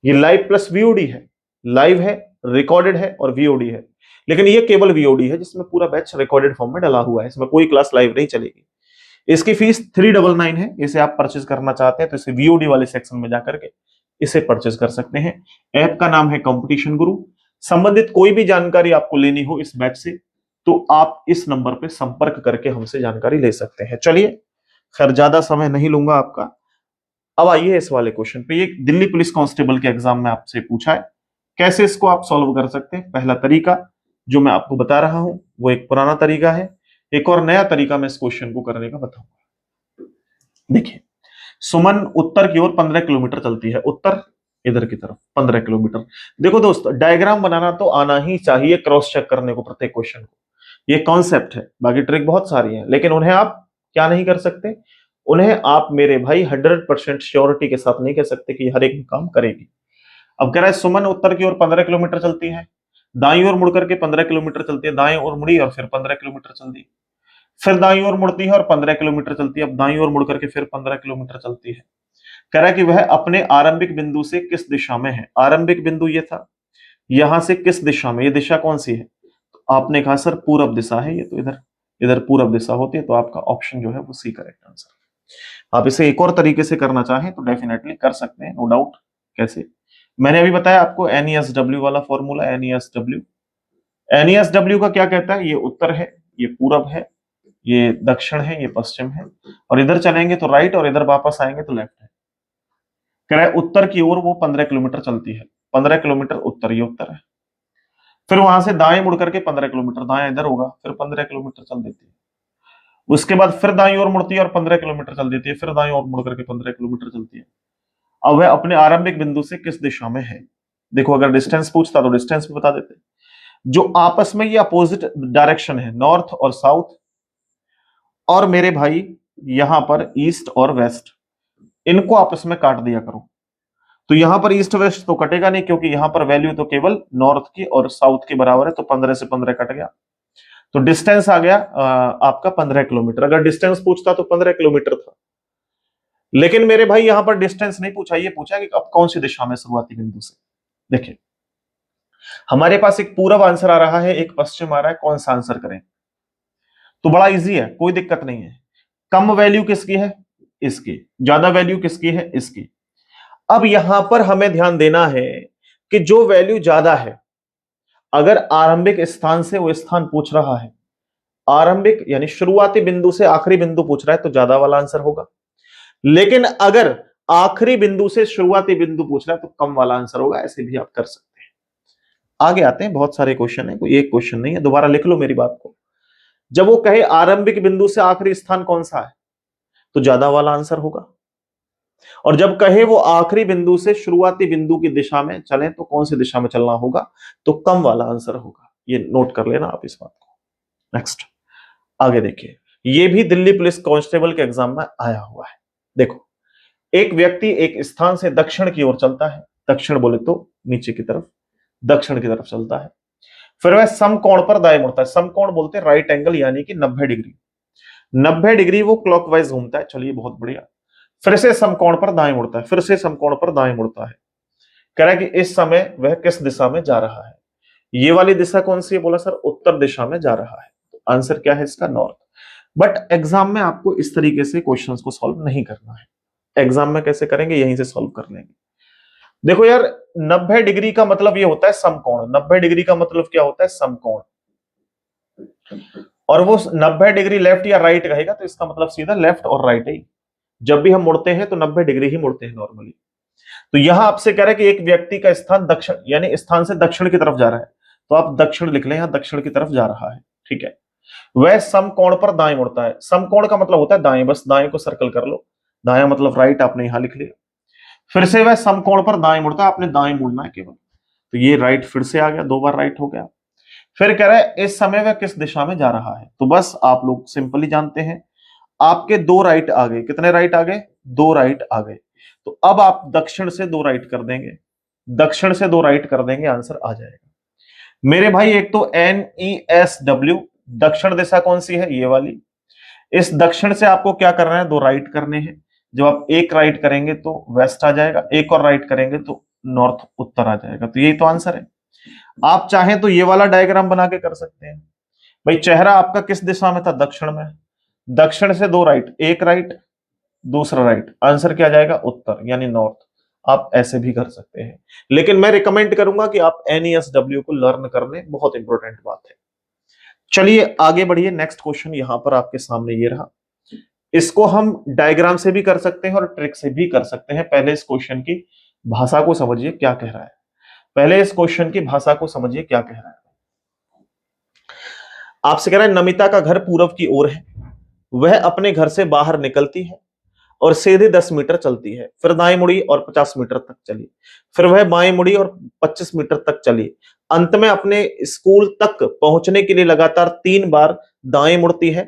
ये लाइव प्लस VOD है, लाइव है, रिकॉर्डेड है और VOD है। लेकिन ये केवल VOD है जिसमें पूरा बैच रिकॉर्डेड फॉर्म में डला हुआ है, इसमें कोई क्लास लाइव नहीं चलेगी। इसकी फीस 399 है। इसे आप परचेज करना चाहते हैं तो इसे VOD वाले सेक्शन में जाकर के इसे परचेज कर सकते हैं। ऐप का नाम है कंपटीशन गुरु। संबंधित कोई भी जानकारी आपको लेनी हो इस बैच से तो आप इस नंबर पे संपर्क करके हमसे जानकारी ले सकते हैं। चलिए खैर ज्यादा समय नहीं लूंगा आपका, अब आइए इस वाले क्वेश्चन पे। ये दिल्ली पुलिस कांस्टेबल के एग्जाम में आपसे पूछा है, कैसे इसको आप सॉल्व कर सकते हैं। पहला तरीका जो मैं आपको बता रहा हूं वो एक पुराना तरीका है, एक और नया तरीका मैं इस क्वेश्चन को करने का बताऊंगा। देखिए सुमन उत्तर की ओर 15 किलोमीटर चलती है, उत्तर इधर की तरफ 15 किलोमीटर। देखो दोस्त डायग्राम बनाना तो आना ही चाहिए, क्रॉस चेक करने को प्रत्येक क्वेश्चन को, ये कॉन्सेप्ट है। बाकी ट्रिक बहुत सारी है लेकिन उन्हें आप क्या नहीं कर सकते, उन्हें आप मेरे भाई 100% श्योरिटी के साथ नहीं कह सकते कि हर एक काम करेगी। अब कह रहा है सुमन उत्तर की ओर 15 किलोमीटर चलती है, दाईं ओर मुड़ करके 15 किलोमीटर चलती है, दाईं ओर मुड़ी और फिर 15 किलोमीटर चल दी, फिर दाईं ओर मुड़ती है और 15 किलोमीटर चलती है, अब दाईं ओर मुड़ करके फिर 15 किलोमीटर चलती है। कह रहा है कि वह अपने आरंभिक बिंदु से किस दिशा में है, आरंभिक बिंदु ये था, यहां से किस दिशा में, ये दिशा कौन सी है, तो आपने कहा सर पूरब दिशा है, ये तो इधर इधर पूरब दिशा होती है, तो आपका ऑप्शन जो है वो सी करेक्ट आंसर। आप इसे एक और तरीके से करना चाहें तो डेफिनेटली कर सकते हैं, नो डाउट। कैसे? मैंने अभी बताया आपको NESW वाला फॉर्मूला, NESW। NESW का क्या कहता है? ये उत्तर है, ये पूरब है, ये दक्षिण है, ये पश्चिम है, और इधर चलेंगे तो राइट, और इधर वापस आएंगे तो लेफ्ट है। कह रहा है उत्तर की ओर वो 15 किलोमीटर चलती है, 15 किलोमीटर उत्तर, ये उत्तर है। फिर वहां से दाएं मुड़ करके 15 किलोमीटर, दाएं इधर होगा, फिर 15 किलोमीटर चल देती है। उसके बाद फिर दाईं ओर मुड़ती है और 15 किलोमीटर चल देती है, फिर दाईं ओर मुड़ करके 15 किलोमीटर चलती है। अब वह अपने आरंभिक बिंदु से किस दिशा में है? देखो, अगर डिस्टेंस पूछता तो डिस्टेंस भी बता देते। जो आपस में ये अपोजिट डायरेक्शन है, नॉर्थ और साउथ, और मेरे भाई यहां पर ईस्ट और वेस्ट, इनको आपस में काट दिया करो। तो यहां पर ईस्ट वेस्ट तो कटेगा नहीं, क्योंकि यहां पर वैल्यू तो केवल नॉर्थ की और साउथ के बराबर है, तो 15 से 15 कट गया। तो डिस्टेंस आ गया आपका 15 किलोमीटर। अगर डिस्टेंस पूछता तो 15 किलोमीटर था, लेकिन मेरे भाई यहां पर डिस्टेंस नहीं पूछा, ये पूछा कि अब कौन सी दिशा में शुरुआती बिंदु से। देखिए, हमारे पास एक पूरब आंसर आ रहा है, एक पश्चिम आ रहा है, कौन सा आंसर करें? तो बड़ा इजी है, कोई दिक्कत नहीं है। कम वैल्यू किसकी है? इसकी। ज्यादा वैल्यू किसकी है? इसकी। अब यहां पर हमें ध्यान देना है कि जो वैल्यू ज्यादा है, अगर आरंभिक स्थान से वो स्थान पूछ रहा है, आरंभिक यानी शुरुआती बिंदु से आखिरी बिंदु पूछ रहा है, तो ज्यादा वाला आंसर होगा। लेकिन अगर आखिरी बिंदु से शुरुआती बिंदु पूछ रहा है तो कम वाला आंसर होगा। ऐसे भी आप कर सकते हैं। आगे आते हैं, बहुत सारे क्वेश्चन है, कोई एक क्वेश्चन नहीं है, दोबारा लिख लो मेरी बात को। जब वो कहे आरंभिक बिंदु से आखिरी स्थान कौन सा है, तो ज्यादा वाला आंसर होगा। और जब कहे वो आखिरी बिंदु से शुरुआती बिंदु की दिशा में चले, तो कौन सी दिशा में चलना होगा? तो कम वाला आंसर होगा। ये नोट कर लेना आप इस बात को। नेक्स्ट, आगे देखिए, ये भी दिल्ली पुलिस कांस्टेबल के एग्जाम में आया हुआ है। देखो, एक व्यक्ति एक स्थान से दक्षिण की ओर चलता है, दक्षिण बोले तो नीचे की तरफ, दक्षिण की तरफ चलता है। फिर वह समकोण पर दाएं मुड़ता है। समकोण बोलते हैं राइट एंगल, यानी कि 90 डिग्री। 90 डिग्री वो क्लॉकवाइज घूमता है। चलिए, बहुत बढ़िया। फिर से समकोण पर दाएं मुड़ता है, फिर से समकोण पर दाएं मुड़ता है। कह रहा है कि इस समय वह किस दिशा में जा रहा है? ये वाली दिशा कौन सी है? बोला सर उत्तर दिशा में जा रहा है। तो आंसर क्या है इसका? नॉर्थ। बट एग्जाम में आपको इस तरीके से क्वेश्चंस को सॉल्व नहीं करना है। एग्जाम में कैसे करेंगे? यहीं से सॉल्व कर लेंगे। देखो यार, 90 डिग्री का मतलब ये होता है समकोण। 90 डिग्री का मतलब क्या होता है? समकोण। और वो 90 डिग्री लेफ्ट या राइट कहेगा तो इसका मतलब सीधा लेफ्ट और राइट है। जब भी हम मुड़ते हैं तो 90 डिग्री ही मुड़ते हैं नॉर्मली। तो यहां आपसे कह रहा है कि एक व्यक्ति का स्थान दक्षिण, यानी स्थान से दक्षिण की तरफ जा रहा है, तो आप दक्षिण लिख लें, यहां दक्षिण की तरफ जा रहा है। ठीक है। वह समकोण पर दाएं मुड़ता है। समकोण का मतलब होता है दाएं, बस दाएं को सर्कल कर लो। दाया मतलब राइट, आपने यहां लिख लिया। फिर से वह समकोण पर दाएं मुड़ता है, आपने दाएं मुड़ना है केवल। तो ये राइट फिर से आ गया, 2 बार राइट हो गया। फिर कह रहा है इस समय वह किस दिशा में जा रहा है? तो बस आप लोग सिंपली जानते हैं, आपके 2 राइट आ गए। कितने राइट आ गए? 2 राइट आ गए। तो अब आप दक्षिण से 2 राइट कर देंगे, दक्षिण से 2 राइट कर देंगे, आंसर आ जाएगा मेरे भाई। एक तो NESW, दक्षिण दिशा कौन सी है? ये वाली। इस दक्षिण से आपको क्या करना है? 2 राइट करने हैं। जब आप एक राइट करेंगे तो वेस्ट आ जाएगा, एक और राइट करेंगे तो नॉर्थ, उत्तर आ जाएगा। तो यही तो आंसर है। आप चाहें तो ये वाला डायग्राम बना के कर सकते हैं। भाई, चेहरा आपका किस दिशा में था? दक्षिण में। दक्षिण से 2 राइट, एक राइट, दूसरा राइट, आंसर क्या जाएगा? उत्तर, यानी नॉर्थ। आप ऐसे भी कर सकते हैं, लेकिन मैं रिकमेंड करूंगा कि आप NESW को लर्न कर लें, बहुत इंपॉर्टेंट बात है। चलिए आगे बढ़िए। नेक्स्ट क्वेश्चन यहां पर आपके सामने ये रहा। इसको हम डायग्राम से भी कर सकते हैं और ट्रिक से भी कर सकते हैं। पहले इस क्वेश्चन की भाषा को समझिए क्या कह रहा है। पहले इस क्वेश्चन की भाषा को समझिए क्या कह रहा है। आपसे कह रहा है नमिता का घर पूरब की ओर है। वह अपने घर से बाहर निकलती है और सीधे 10 मीटर चलती है, फिर दाएं मुड़ी और 50 मीटर तक चली, फिर वह बाएं मुड़ी और 25 मीटर तक चली। अंत में अपने स्कूल तक पहुंचने के लिए लगातार 3 बार दाएं मुड़ती है,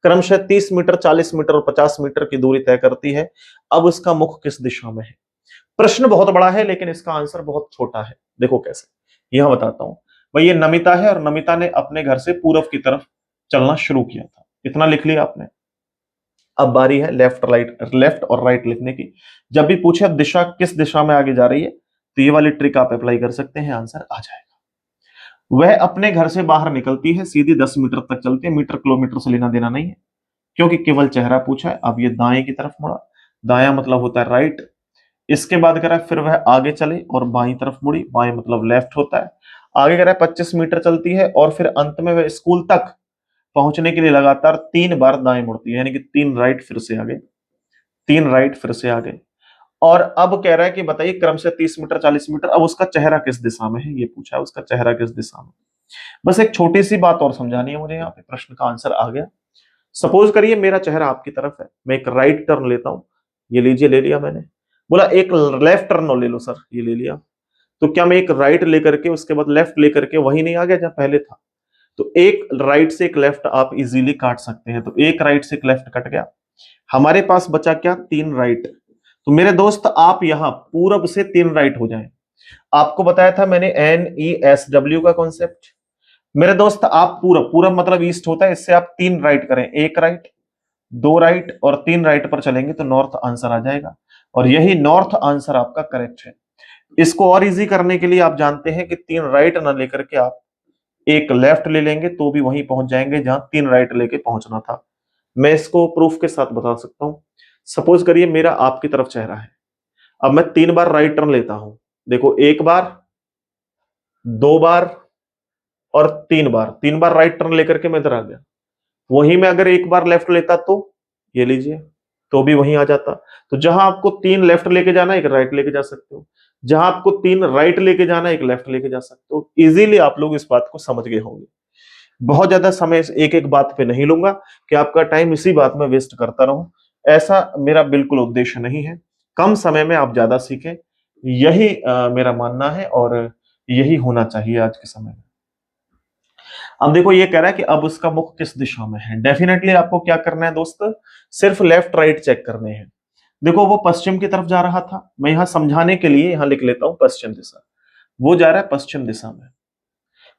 क्रमशः 30 मीटर, 40 मीटर और 50 मीटर की दूरी तय करती है। अब उसका मुख किस दिशा में है? प्रश्न बहुत बड़ा है, लेकिन इसका आंसर बहुत छोटा है। देखो कैसे, यहां बताता हूं। भाई, ये नमिता है और नमिता ने अपने घर से पूरब की तरफ चलना शुरू किया था, इतना लिख लिया आपने। अब बारी है लेफ्ट राइट, लेफ्ट और राइट लिखने की। जब भी पूछे अब दिशा किस दिशा में आगे जा रही है, तो ये वाली ट्रिक आप अप्लाई कर सकते हैं, आंसर आ जाएगा। वह अपने घर से बाहर निकलती है, सीधी 10 मीटर तक चलती है। मीटर किलोमीटर से लेना देना नहीं है, क्योंकि केवल चेहरा पूछा है। अब ये दाएं की तरफ मुड़ा, दाया मतलब होता है राइट। इसके बाद कह रहा है फिर वह आगे चले और बाईं तरफ मुड़ी, बाएं मतलब लेफ्ट होता है। आगे कह रहा है 25 मीटर चलती है और फिर अंत में वह स्कूल तक पहुंचने के लिए लगातार 3 बार दाएं मुड़ती है, यानी कि 3 राइट फिर से आगे, 3 राइट फिर से आगे। और अब कह रहा है कि बताइए क्रम से 30 मीटर 40 मीटर, अब उसका चेहरा किस दिशा में है, ये पूछा है, उसका चेहरा किस दिशा में। बस एक छोटी सी बात और समझानी है मुझे, यहाँ पे प्रश्न का आंसर आ गया। सपोज करिए मेरा चेहरा आपकी तरफ है, मैं एक राइट टर्न लेता हूं, ये लीजिए ले लिया मैंने। बोला एक लेफ्ट टर्न ले लो सर, ये ले लिया। तो क्या मैं एक राइट लेकर के उसके बाद लेफ्ट लेकर के वही नहीं आ गया जहां पहले था? तो एक राइट से एक लेफ्ट आप इजीली काट सकते हैं, तो एक राइट से एक लेफ्ट कट गया, हमारे पास बचा क्या, 3 राइट। तो मेरे दोस्त आप यहां पूरब से 3 राइट हो जाएं। आपको बताया था मैंने NESW का कॉन्सेप्ट। मेरे दोस्त आप पूरब, पूरब मतलब ईस्ट होता है, इससे आप 3 राइट करें, एक राइट, 2 राइट और 3 राइट पर चलेंगे तो नॉर्थ आंसर आ जाएगा। और यही नॉर्थ आंसर आपका करेक्ट है। इसको और इजी करने के लिए आप जानते हैं कि 3 राइट ना लेकर के आप एक लेफ्ट ले लेंगे तो भी वहीं पहुंच जाएंगे जहां 3 राइट लेके पहुंचना था। मैं इसको प्रूफ के साथ बता सकता हूं। सपोज करिए मेरा आपकी तरफ चेहरा है, अब मैं 3 बार राइट टर्न लेता हूं। देखो, 1 बार, 2 बार और 3 बार, 3 बार राइट टर्न लेकर के मैं इधर आ गया। वहीं में अगर 1 बार लेफ्ट लेता तो ये लीजिए, तो भी वहीं आ जाता। तो जहां आपको 3 लेफ्ट लेके जाना, एक राइट लेके जा सकते हो। जहां आपको 3 राइट लेके जाना, एक लेफ्ट लेके जा सकते हो। इजीली आप लोग इस बात को समझ गए होंगे। बहुत ज्यादा समय इस एक एक बात पे नहीं लूंगा कि आपका टाइम इसी बात में वेस्ट करता रहूं, ऐसा मेरा बिल्कुल उद्देश्य नहीं है। कम समय में आप ज्यादा सीखें, यही मेरा मानना है और यही होना चाहिए आज के समय में। अब देखो ये कह रहा है कि अब उसका मुख किस दिशा में है। डेफिनेटली आपको क्या करना है दोस्त, सिर्फ लेफ्ट राइट चेक करने हैं। देखो वो पश्चिम की तरफ जा रहा था, मैं यहां समझाने के लिए यहां लिख लेता हूं पश्चिम दिशा। वो जा रहा है पश्चिम दिशा में।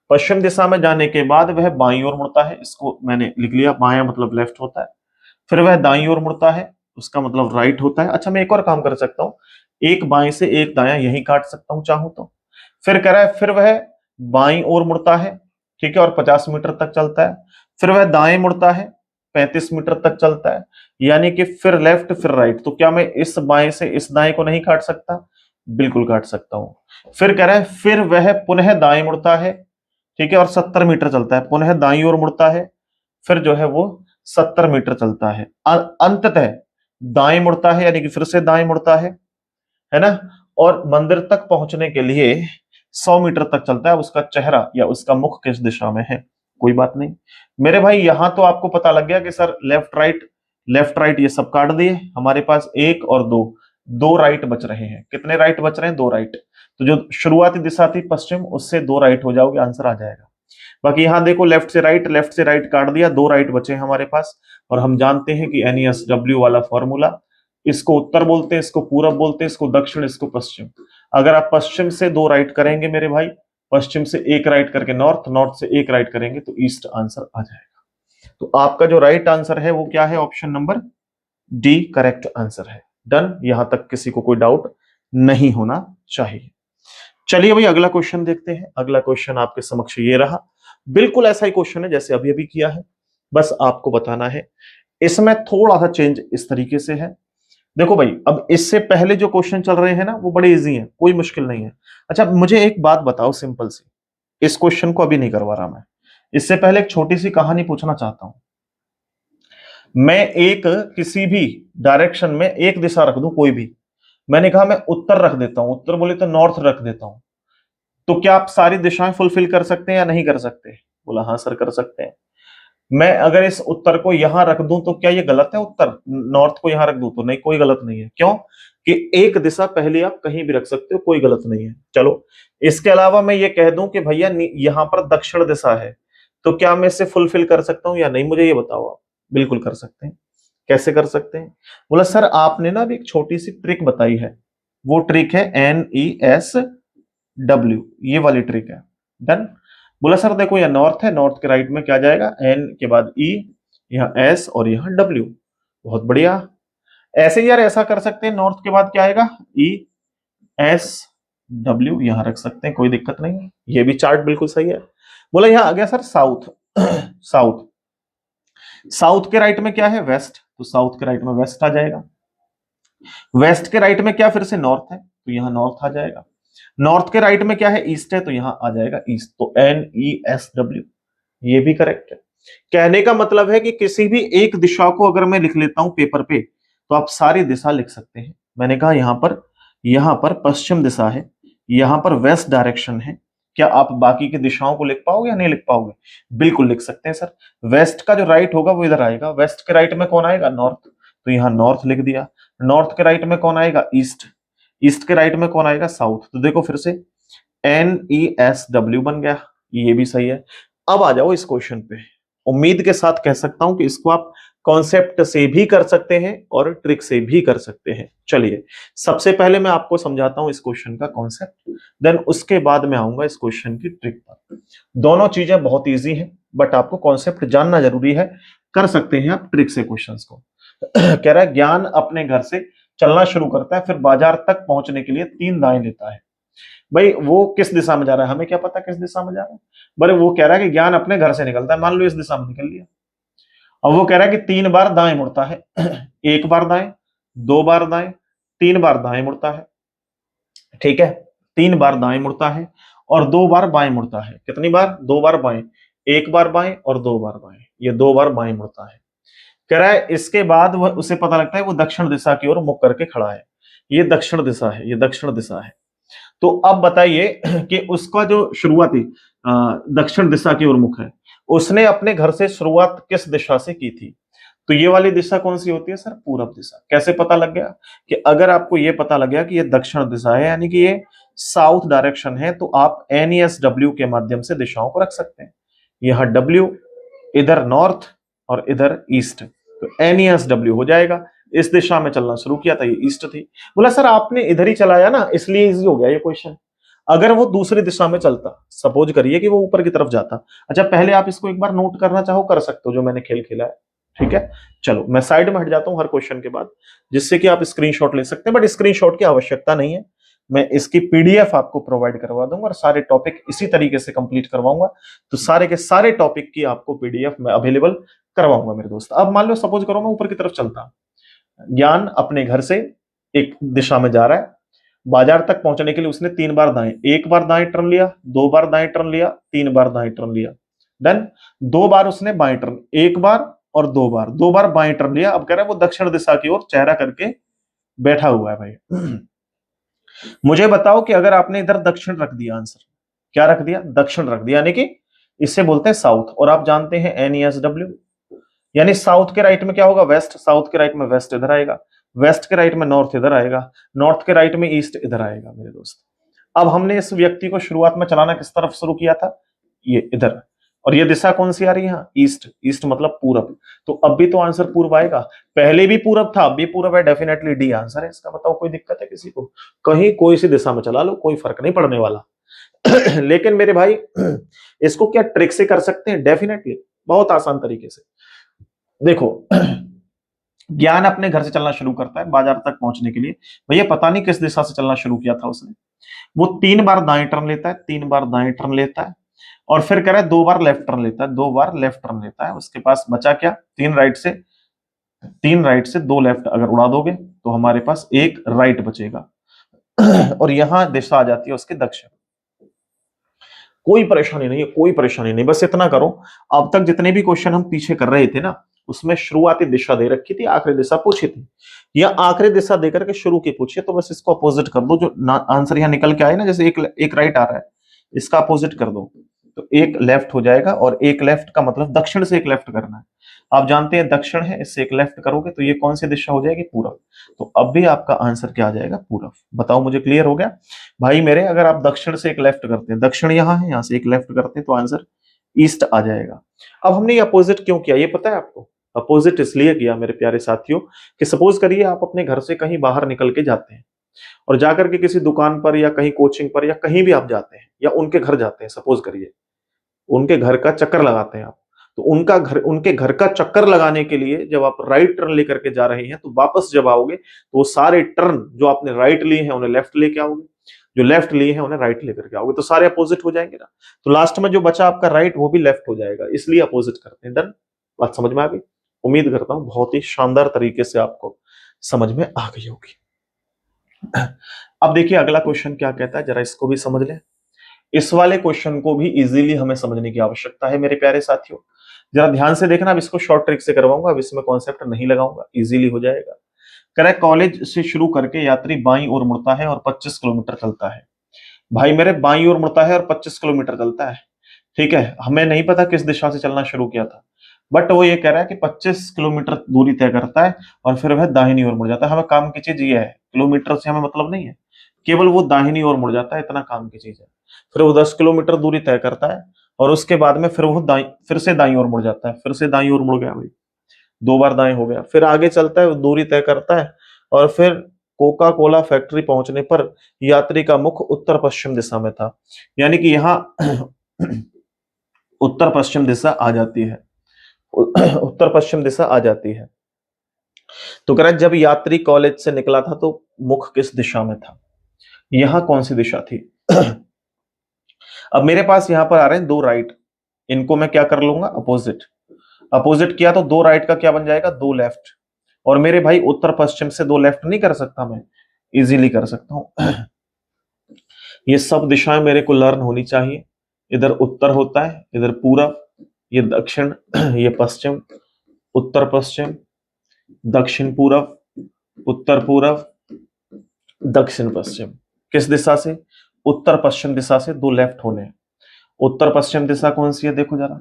पश्चिम दिशा में जाने के बाद वह बाईं ओर मुड़ता है, इसको मैंने लिख लिया, बायां मतलब लेफ्ट होता है। फिर वह दाईं ओर मुड़ता है, उसका मतलब राइट होता है। अच्छा मैं एक और काम कर सकता हूँ, एक बाएं से एक दायां यही काट सकता हूं चाहूं तो। फिर कह रहा है फिर वह बाईं ओर मुड़ता है, ठीक है, और 50 मीटर तक चलता है। फिर वह दाएं मुड़ता है, 35 मीटर तक चलता है। यानी कि फिर लेफ्ट फिर राइट। तो क्या मैं इस बाएं से इस दाएं को नहीं काट सकता? बिल्कुल काट सकता हूं। फिर कह रहा है फिर वह पुनः दाएं मुड़ता है, ठीक है, और 70 मीटर चलता है, पुनः दाईं ओर मुड़ता है। फिर जो है वो 70 मीटर चलता है, अंततः दाएं मुड़ता है, यानी कि फिर से दाएं मुड़ता है ना, और मंदिर तक पहुंचने के लिए 100 मीटर तक चलता है। उसका चेहरा या उसका मुख किस दिशा में है? कोई बात नहीं मेरे भाई, यहां तो आपको पता लग गया कि सर लेफ्ट राइट ये सब काट दिए, हमारे पास 1 और 2, 2 राइट बच रहे हैं। कितने राइट बच रहे हैं? 2 राइट। तो जो शुरुआती दिशा थी पश्चिम, उससे 2 राइट हो जाओगे, आंसर आ जाएगा। बाकी यहां देखो लेफ्ट से राइट काट दिया, 2 राइट बचे हमारे पास। और हम जानते हैं कि NESW वाला फॉर्मूला, इसको उत्तर बोलते हैं, इसको पूरब बोलते हैं, इसको दक्षिण, इसको पश्चिम। अगर आप पश्चिम से 2 राइट करेंगे मेरे भाई, पश्चिम से 1 राइट करके नॉर्थ, नॉर्थ से 1 राइट करेंगे तो ईस्ट आंसर आ जाएगा। तो आपका जो राइट आंसर है वो क्या है? Option number D correct answer है। डन, यहां तक किसी को कोई डाउट नहीं होना चाहिए। चलिए भाई अगला क्वेश्चन देखते हैं। अगला क्वेश्चन आपके समक्ष ये रहा, बिल्कुल ऐसा ही क्वेश्चन है जैसे अभी अभी किया है, बस आपको बताना है। इसमें थोड़ा सा चेंज इस तरीके से है। देखो भाई, अब इससे पहले जो क्वेश्चन चल रहे हैं ना वो बड़े इजी हैं, कोई मुश्किल नहीं है। अच्छा मुझे एक बात बताओ सिंपल सी, इस क्वेश्चन को अभी नहीं करवा रहा मैं, इससे पहले एक छोटी सी कहानी पूछना चाहता हूं। मैं एक किसी भी डायरेक्शन में एक दिशा रख दूं कोई भी, मैंने कहा मैं उत्तर रख देता हूं, उत्तर बोले तो नॉर्थ रख देता हूं, तो क्या आप सारी दिशाएं फुलफिल कर सकते हैं या नहीं कर सकते? बोला हाँ सर कर सकते हैं। मैं अगर इस उत्तर को यहां रख दूं तो क्या ये गलत है? उत्तर नॉर्थ को यहां रख दूं तो नहीं, कोई गलत नहीं है। क्यों? कि एक दिशा पहले आप कहीं भी रख सकते हो, कोई गलत नहीं है। चलो इसके अलावा मैं ये कह दूं कि भैया यहां पर दक्षिण दिशा है, तो क्या मैं इसे फुलफिल कर सकता हूं या नहीं? मुझे ये बताओ आप। बिल्कुल कर सकते हैं। कैसे कर सकते हैं? बोला सर आपने ना अभी एक छोटी सी ट्रिक बताई है, वो ट्रिक है NESW, ये वाली ट्रिक है। डन। बोला सर देखो यह नॉर्थ है, नॉर्थ के राइट में क्या जाएगा? N के बाद E, यहाँ S और यहाँ W। बहुत बढ़िया। ऐसे ही यार ऐसा कर सकते हैं, नॉर्थ के बाद क्या आएगा? ESW, यहां रख सकते हैं, कोई दिक्कत नहीं है, ये भी चार्ट बिल्कुल सही है। बोला यहां आ गया सर साउथ। साउथ, साउथ के राइट में क्या है, वेस्ट, तो साउथ के राइट में वेस्ट आ जाएगा। वेस्ट के राइट में क्या फिर से नॉर्थ है, तो यहां नॉर्थ आ जाएगा। नॉर्थ के राइट में क्या है, ईस्ट है, तो यहां आ जाएगा ईस्ट, तो NESW, ये भी करेक्ट है। कहने का मतलब है कि किसी भी एक दिशा को अगर मैं लिख लेता हूं पेपर पे, तो आप सारी दिशा लिख सकते हैं। मैंने कहा यहां पर पश्चिम दिशा है, यहां पर वेस्ट डायरेक्शन है, क्या आप बाकी की दिशाओं को लिख पाओगे या नहीं लिख पाओगे? बिल्कुल लिख सकते हैं सर। वेस्ट का जो राइट होगा वो इधर आएगा, वेस्ट के राइट में कौन आएगा, नॉर्थ, तो यहां नॉर्थ लिख दिया। नॉर्थ के राइट में कौन आएगा, ईस्ट, ईस्ट के राइट में कौन आएगा, साउथ, तो देखो फिर से NESW बन गया, ये भी सही है। अब आ जाओ इस क्वेश्चन पे। उम्मीद के साथ कह सकता हूं कि इसको आप कॉन्सेप्ट से भी कर सकते हैं और ट्रिक से भी कर सकते हैं। चलिए, सबसे पहले मैं आपको समझाता हूं इस क्वेश्चन का कॉन्सेप्ट, देन उसके बाद मैं आऊंगा इस क्वेश्चन की ट्रिक पर। दोनों चीजें बहुत इजी हैं, बट आपको कॉन्सेप्ट जानना जरूरी है। कर सकते हैं आप ट्रिक से क्वेश्चंस को। कह रहा है ज्ञान अपने घर से चलना शुरू करता है, फिर बाजार तक पहुंचने के लिए 3 दाएं लेता है। भाई वो किस दिशा में जा रहा है, हमें क्या पता किस दिशा में जा रहा है। बड़े वो कह रहा है कि ज्ञान अपने घर से निकलता है, मान लो इस दिशा में निकल लिया। अब वो कह रहा है कि 3 बार दाएं मुड़ता है। एक बार दाएं, 2 बार दाएं, 3 बार दाएं मुड़ता है। ठीक है, 3 बार दाएं मुड़ता है और 2 बार बाएं मुड़ता है। कितनी बार, 2 बार बाएं, एक बार बाएं और 2 बार बाएं, ये 2 बार बाएं मुड़ता है। कह रहा है इसके बाद वह उसे पता लगता है वो दक्षिण दिशा की ओर मुख करके खड़ा है। ये दक्षिण दिशा है, ये दक्षिण दिशा है। तो अब बताइए कि उसका जो शुरुआती दक्षिण दिशा की ओर मुख है, उसने अपने घर से शुरुआत किस दिशा से की थी? तो ये वाली दिशा कौन सी होती है सर, पूरब दिशा। कैसे पता लग गया? कि अगर आपको ये पता लग गया कि ये दक्षिण दिशा है, यानी कि ये साउथ डायरेक्शन है, तो आप NESW के माध्यम से दिशाओं को रख सकते हैं। यहां W, इधर नॉर्थ और इधर ईस्ट, तो NESW हो जाएगा। इस दिशा में चलना शुरू किया था, ये ईस्ट थी। बोला सर आपने इधर ही चलाया ना, इसलिए इजी हो गया ये क्वेश्चन। अगर वो दूसरी दिशा में चलता, सपोज करिए कि वो ऊपर की तरफ जाता। अच्छा, पहले आप इसको एक बार नोट करना चाहो कर सकते हो, जो मैंने खेल खेला है। ठीक है, चलो मैं साइड में हट जाता हूं हर क्वेश्चन के बाद, जिससे कि आप स्क्रीनशॉट ले सकते हैं, बट स्क्रीनशॉट की आवश्यकता नहीं है। मैं इसकी PDF आपको प्रोवाइड करवा दूंगा और सारे टॉपिक इसी तरीके से कंप्लीट करवाऊंगा। तो सारे के सारे टॉपिक की आपको PDF में अवेलेबल करवाऊंगा मेरे दोस्त। अब मान लो सपोज करो मैं ऊपर की तरफ चलता, ज्ञान अपने घर से एक दिशा में जा रहा है, बाजार तक पहुंचने के लिए उसने 3 बार दाएं, एक बार दाएं टर्न लिया, 2 बार दाएं टर्न लिया, 3 बार दाएं टर्न लिया। देन 2 बार उसने बाएं टर्न, एक बार और 2 बार, 2 बार बाएं टर्न लिया। अब कह रहा है वो दक्षिण दिशा की ओर चेहरा करके बैठा हुआ है भाई। मुझे बताओ कि अगर आपने इधर दक्षिण रख दिया, आंसर क्या रख दिया, दक्षिण रख दिया, यानी कि इसे बोलते हैं साउथ, और आप जानते हैं NESW, यानी साउथ के राइट में क्या होगा, वेस्ट, साउथ के राइट में वेस्ट इधर आएगा, वेस्ट के राइट में नॉर्थ इधर आएगा, नॉर्थ के राइट में ईस्ट इधर आएगा मेरे दोस्त। अब हमने इस व्यक्ति को शुरुआत में चलाना किस तरफ शुरू किया था, ये इधर, और ये दिशा कौन सी आ रही है यहाँ, ईस्ट, ईस्ट मतलब पूरब। तो अब भी तो आंसर पूर्व आएगा, पहले भी पूरब था अब भी पूरब है, डेफिनेटली डी आंसर है इसका। बताओ कोई दिक्कत है किसी को? कहीं कोई सी दिशा में चला लो, कोई फर्क नहीं पड़ने वाला। लेकिन मेरे भाई इसको क्या ट्रिक से कर सकते हैं? डेफिनेटली, बहुत आसान तरीके से। देखो, ज्ञान अपने घर से चलना शुरू करता है बाजार तक पहुंचने के लिए। भैया पता नहीं किस दिशा से चलना शुरू किया था उसने। वो 3 बार दाएं टर्न लेता है, 3 बार दाएं टर्न लेता है, और फिर कह रहा है 2 बार लेफ्ट टर्न लेता है, 2 बार लेफ्ट टर्न लेता है। उसके पास बचा क्या, 3 राइट से, 3 राइट से 2 लेफ्ट अगर उड़ा दोगे तो हमारे पास 1 राइट बचेगा। और यहां दिशा आ जाती है उसके दक्षिण। कोई परेशानी नहीं है, कोई परेशानी नहीं, बस इतना करो। अब तक जितने भी क्वेश्चन हम पीछे कर रहे थे ना, उसमें शुरुआती दिशा दे रखी थी, आखिरी दिशा पूछी थी, या आखिरी दिशा देकर के शुरू की पूछी, तो बस इसको अपोजिट कर दो। जो आंसर यहाँ निकल के आए ना, जैसे एक राइट आ रहा है, इसका अपोजिट कर दो, तो एक लेफ्ट हो जाएगा। और एक लेफ्ट का मतलब दक्षिण से एक लेफ्ट करना है। आप जानते हैं दक्षिण है, इससे एक लेफ्ट करोगे तो ये कौन सी दिशा हो जाएगी, पूरब। तो अब भी आपका आंसर क्या आ जाएगा, पूरब। बताओ मुझे, क्लियर हो गया भाई मेरे? अगर आप दक्षिण से एक लेफ्ट करते हैं, दक्षिण यहाँ है, यहाँ से एक लेफ्ट करते हैं, तो आंसर ईस्ट आ जाएगा। अब हमने ये अपोजिट क्यों किया, ये पता है आपको? अपोजिट इसलिए किया मेरे प्यारे साथियों कि सपोज करिए आप अपने घर से कहीं बाहर निकल के जाते हैं, और जाकर के किसी दुकान पर या कहीं कोचिंग पर या कहीं भी आप जाते हैं, या उनके घर जाते हैं, सपोज करिए उनके घर का चक्कर लगाते हैं आप। तो उनके घर का चक्कर लगाने के लिए जब आप राइट टर्न लेकर के जा रहे हैं, तो वापस जब आओगे तो वो सारे टर्न जो आपने राइट लिए हैं उन्हें लेफ्ट लेके आओगे, जो लेफ्ट लिए हैं उन्हें राइट लेकर के आओगे, तो सारे अपोजिट हो जाएंगे ना। तो लास्ट में जो बचा आपका राइट, वो भी लेफ्ट हो जाएगा, इसलिए अपोजिट करते हैं। डन, बात समझ में आ गई? उम्मीद करता हूं बहुत ही शानदार तरीके से आपको समझ में आ गई होगी। अब देखिए अगला क्वेश्चन क्या कहता है, जरा इसको भी समझ लें। इस वाले क्वेश्चन को भी इजीली हमें समझने की आवश्यकता है मेरे प्यारे साथियों। जरा ध्यान से देखना, अब इसको शॉर्ट ट्रिक से करवाऊंगा, अब इसमें कॉन्सेप्ट नहीं लगाऊंगा, इजीली हो जाएगा। कह रहा है कॉलेज से शुरू करके यात्री बाईं ओर मुड़ता है और 25 किलोमीटर चलता है। भाई मेरे बाईं ओर मुड़ता है और 25 किलोमीटर चलता है, ठीक है। हमें नहीं पता किस दिशा से चलना शुरू किया था, बट वो ये कह रहा है कि 25 किलोमीटर दूरी तय करता है और फिर वह दाहिनी ओर मुड़ जाता है। हमें काम की चीज ये है, किलोमीटर से हमें मतलब नहीं है, केवल वो दाहिनी ओर मुड़ जाता है, इतना काम की चीज है। फिर वो 10 किलोमीटर दूरी तय करता है और उसके बाद में फिर वो फिर से दाईं ओर मुड़ जाता है, फिर से दाईं ओर मुड़ गया भाई, 2 बार दाएं हो गया। फिर आगे चलता है, दूरी तय करता है और फिर कोका कोला फैक्ट्री पहुंचने पर यात्री का मुख उत्तर पश्चिम दिशा में था, यानी कि यहाँ उत्तर पश्चिम दिशा आ जाती है, उत्तर पश्चिम दिशा आ जाती है। तो कह रहा है जब यात्री कॉलेज से निकला था तो मुख किस दिशा में था, यहां कौन सी दिशा थी। अब मेरे पास यहां पर आ रहे हैं 2 राइट, इनको मैं क्या कर लूंगा, अपोजिट। अपोजिट किया तो 2 राइट का क्या बन जाएगा, 2 लेफ्ट। और मेरे भाई उत्तर पश्चिम से 2 लेफ्ट नहीं कर सकता मैं, इजीली कर सकता हूं। ये सब दिशाएं मेरे को लर्न होनी चाहिए। इधर उत्तर होता है, इधर पूरब, ये दक्षिण, ये पश्चिम, उत्तर पश्चिम, दक्षिण पूरब, उत्तर पूरब, दक्षिण पश्चिम। किस दिशा से, उत्तर पश्चिम दिशा से 2 लेफ्ट होने हैं। उत्तर पश्चिम दिशा कौन सी है, देखो जरा,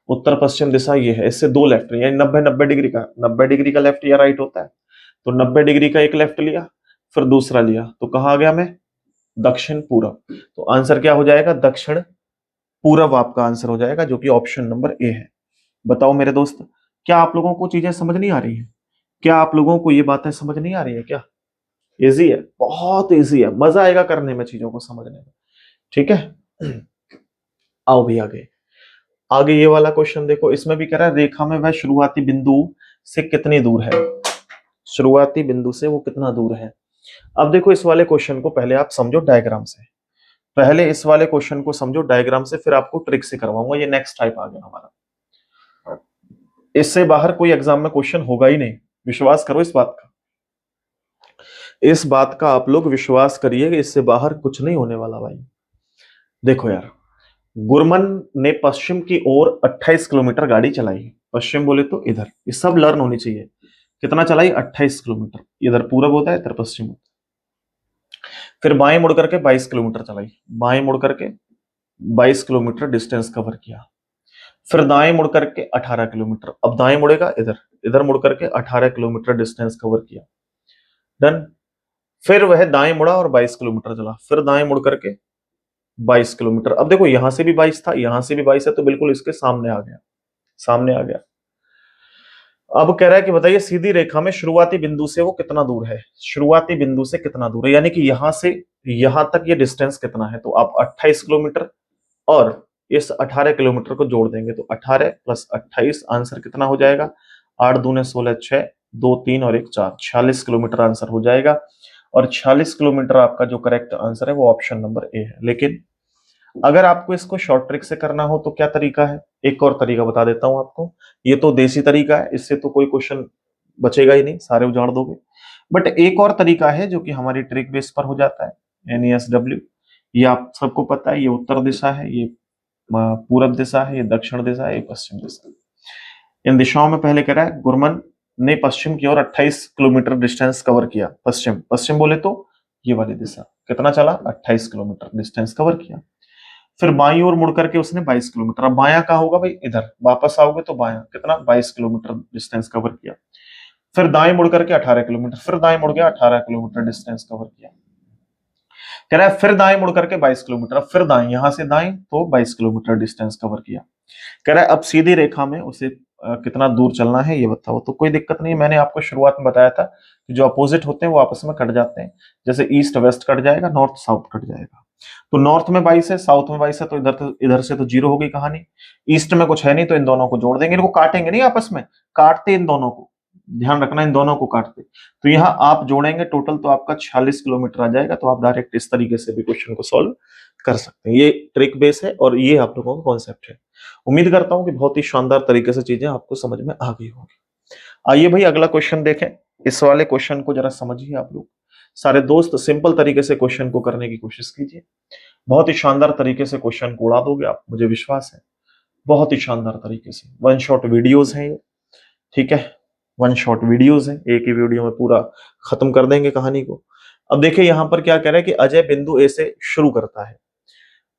उत्तर पश्चिम दिशा ये है, इससे 2 लेफ्ट, यानी 90 डिग्री का, 90 डिग्री का लेफ्ट या राइट होता है। तो 90 डिग्री का एक लेफ्ट लिया, फिर दूसरा लिया, तो कहां आ गया मैं, दक्षिण पूरब। तो आंसर क्या हो जाएगा, दक्षिण पूरब आपका आंसर हो जाएगा, जो कि ऑप्शन नंबर ए है। बताओ मेरे दोस्त, क्या आप लोगों को चीजें समझ नहीं आ रही है, क्या आप लोगों को ये बातें समझ नहीं आ रही है क्या। इजी है, बहुत इजी है, मजा आएगा करने में, चीजों को समझने में, ठीक है। आओ भी आगे, आगे ये वाला क्वेश्चन देखो, इसमें भी कह रहा है रेखा में वह शुरुआती बिंदु से कितनी दूर है, शुरुआती बिंदु से वो कितना दूर है। अब देखो इस वाले क्वेश्चन को पहले आप समझो डायग्राम से, पहले इस वाले क्वेश्चन को समझो डायग्राम से, फिर आपको ट्रिक से करवाऊंगा। ये नेक्स्ट टाइप आ गया हमारा, इससे बाहर कोई एग्जाम में क्वेश्चन होगा ही नहीं, विश्वास करो इस बात का, इस बात का आप लोग विश्वास करिए कि इससे बाहर कुछ नहीं होने वाला भाई। देखो यार, गुरमन ने पश्चिम की ओर 28 किलोमीटर गाड़ी चलाई, पश्चिम बोले तो इधर, ये सब लर्न होनी चाहिए। कितना चलाई, 28 किलोमीटर, इधर पूरब होता है, इधर पश्चिम होता है। फिर बाएं मुड़ करके 22 किलोमीटर चलाई, बाएं मुड़ करके 22 किलोमीटर डिस्टेंस कवर किया। फिर दाएं मुड़ करके 18 किलोमीटर, अब दाएं मुड़ेगा इधर, इधर मुड़ करके 18 किलोमीटर डिस्टेंस कवर किया, डन। फिर वह दाएं मुड़ा और 22 किलोमीटर चला, फिर दाएं मुड़ करके 22 किलोमीटर। अब देखो यहां से भी 22 था, यहां से भी 22 है, तो बिल्कुल इसके सामने आ गया, सामने आ गया। अब कह रहा है कि बताइए सीधी रेखा में शुरुआती बिंदु से वो कितना दूर है, शुरुआती बिंदु से कितना दूर है, यानी कि यहां से यहां तक ये डिस्टेंस कितना है। तो आप 28 किलोमीटर और इस 18 किलोमीटर को जोड़ देंगे, तो 18 प्लस 28 आंसर कितना हो जाएगा, 8 दूने 16, 6, 2 3 और 1 4, 46 किलोमीटर आंसर हो जाएगा। और 46 किलोमीटर आपका जो करेक्ट आंसर है वो ऑप्शन नंबर ए है। लेकिन अगर आपको इसको शॉर्ट ट्रिक से करना हो तो क्या तरीका है, एक और तरीका बता देता हूं आपको। ये तो देसी तरीका है, इससे तो कोई क्वेश्चन बचेगा ही नहीं, सारे उजाड़ दोगे। बट एक और तरीका है जो कि हमारी ट्रिक बेस पर हो जाता है, NESW। ये आप सबको पता है, ये उत्तर दिशा है, ये पूरब दिशा है, ये दक्षिण दिशा है, ये पश्चिम दिशा है। इन दिशाओं में पहले कह रहा है गुरमन ने पश्चिम की ओर 28 किलोमीटर डिस्टेंस कवर किया, पश्चिम, पश्चिम बोले तो ये वाली दिशा, कितना चला, 28 किलोमीटर डिस्टेंस कवर किया। फिर बाईं ओर मुड़ करके उसने 22 किलोमीटर, अब बायां कहाँ होगा भाई, इधर वापस आओगे तो बायां, कितना, 22 किलोमीटर डिस्टेंस कवर किया। फिर दाएं मुड़ करके 18 किलोमीटर, फिर दाएं मुड़ गया, 18 किलोमीटर डिस्टेंस कवर किया। कह रहा है फिर दाएं मुड़ करके 22 किलोमीटर, अब फिर दाएं, यहां से दाएं तो 22 किलोमीटर डिस्टेंस कवर किया। कह रहा है अब सीधी रेखा में उसे कितना दूर चलना है ये बताओ। तो कोई दिक्कत नहीं, मैंने आपको शुरुआत में बताया था कि जो अपोजिट होते हैं वो आपस में कट जाते हैं, जैसे ईस्ट वेस्ट कट जाएगा, नॉर्थ साउथ कट जाएगा। तो नॉर्थ में 22 है, साउथ में 22 है, तो इधर से तो 0 हो गई कहानी। ईस्ट में कुछ है नहीं, तो इन दोनों को जोड़ देंगे, इनको काटेंगे नहीं आपस में, काटते इन दोनों को, ध्यान रखना, इन दोनों को काटते। तो यहाँ आप जोड़ेंगे टोटल तो आपका 46 किलोमीटर आ जाएगा। तो आप डायरेक्ट इस तरीके से भी क्वेश्चन को सॉल्व कर सकते हैं। ये ट्रिक बेस है और ये आप लोगों का कॉन्सेप्ट है। उम्मीद करता हूं कि बहुत ही शानदार तरीके से चीजें आपको समझ में आ गई होंगी। आइए भाई अगला क्वेश्चन देखें। इस वाले क्वेश्चन को जरा समझिए आप लोग सारे दोस्त, सिंपल तरीके से क्वेश्चन को करने की कोशिश कीजिए। बहुत ही शानदार तरीके से क्वेश्चन को उड़ा दोगे आप, मुझे विश्वास है। बहुत ही शानदार तरीके से वन शॉट वीडियोस हैं ये, ठीक है। वन शॉट वीडियोस हैं, एक ही वीडियो में पूरा खत्म कर देंगे कहानी को। अब देखिए यहां पर क्या कह रहा है कि अजय बिंदु ए से शुरू करता है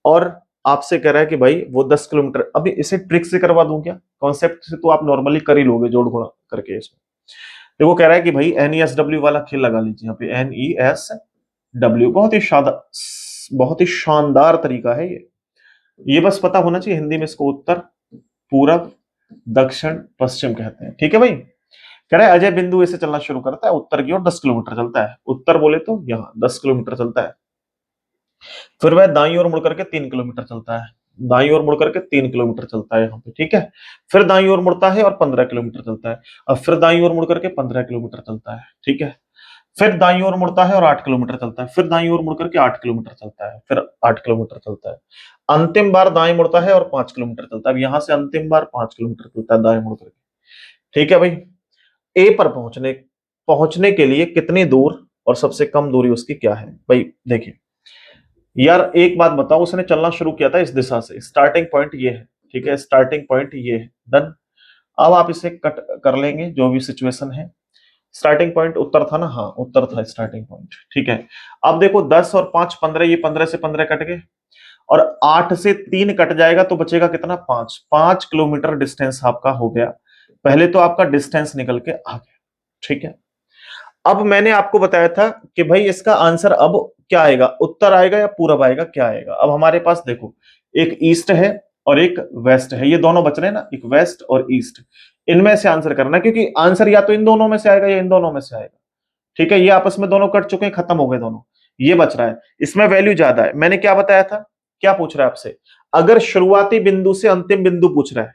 और आपसे कह रहा है कि भाई वो 10 किलोमीटर। अभी इसे ट्रिक से करवा दूं क्या? कॉन्सेप्ट से तो आप नॉर्मली कर ही लोगे जोड़ घोड़ा करके। इसमें देखो कह रहा है कि भाई NESW वाला खेल लगा लीजिए यहाँ पे, NESW। बहुत ही शानदार तरीका है ये बस पता होना चाहिए हिंदी में इसको उत्तर, पूरब, दक्षिण, पश्चिम कहते हैं, ठीक है भाई। कह रहा है अजय बिंदु ऐसे चलना शुरू करता है, उत्तर की ओर 10 किलोमीटर चलता है। उत्तर बोले तो यहाँ 10 किलोमीटर चलता है। फिर वह दाईं ओर मुड़ करके 3 किलोमीटर चलता है। दाईं ओर मुड़ करके 3 किलोमीटर चलता है यहाँ पे, ठीक है। फिर दाईं ओर मुड़ता है और 15 किलोमीटर चलता है। अब फिर दाईं ओर मुड़ करके 15 किलोमीटर चलता है, ठीक है। फिर दाईं ओर मुड़ता है और 8 किलोमीटर चलता है। फिर दाईं ओर मुड़ करके 8 किलोमीटर चलता है। फिर 8 किलोमीटर चलता है। अंतिम बार दाएं मुड़ता है और 5 किलोमीटर चलता है। अब यहां से अंतिम बार 5 किलोमीटर चलता है दाएं मुड़ करके, ठीक है भाई। ए पर पहुंचने पहुंचने के लिए कितनी दूर और सबसे कम दूरी उसकी क्या है? भाई देखिए यार एक बात बताओ, उसने चलना शुरू किया था इस दिशा से, स्टार्टिंग पॉइंट ये है, ठीक है। स्टार्टिंग पॉइंट ये है, डन। अब आप इसे कट कर लेंगे जो भी सिचुएशन है। स्टार्टिंग पॉइंट उत्तर था ना? हाँ उत्तर था स्टार्टिंग पॉइंट, ठीक है। अब देखो 10 और 5 15, ये 15 से 15 कट गए और 8 से 3 कट जाएगा तो बचेगा कितना? 5। 5 किलोमीटर डिस्टेंस आपका हो गया। पहले तो आपका डिस्टेंस निकल के आ गया, ठीक है। अब मैंने आपको बताया था कि भाई इसका आंसर अब क्या आएगा, उत्तर आएगा या पूरब आएगा, क्या आएगा? अब हमारे पास देखो एक ईस्ट है और एक वेस्ट है, ये दोनों बच रहे हैं ना, एक वेस्ट और ईस्ट। इनमें से आंसर करना है क्योंकि आंसर या तो इन दोनों में से आएगा या इन दोनों में से आएगा, ठीक है। ये आपस में दोनों कट चुके हैं, खत्म हो गए दोनों। ये बच रहा है, इसमें वैल्यू ज्यादा है। मैंने क्या बताया था? क्या पूछ रहा है आपसे? अगर शुरुआती बिंदु से अंतिम बिंदु पूछ रहा है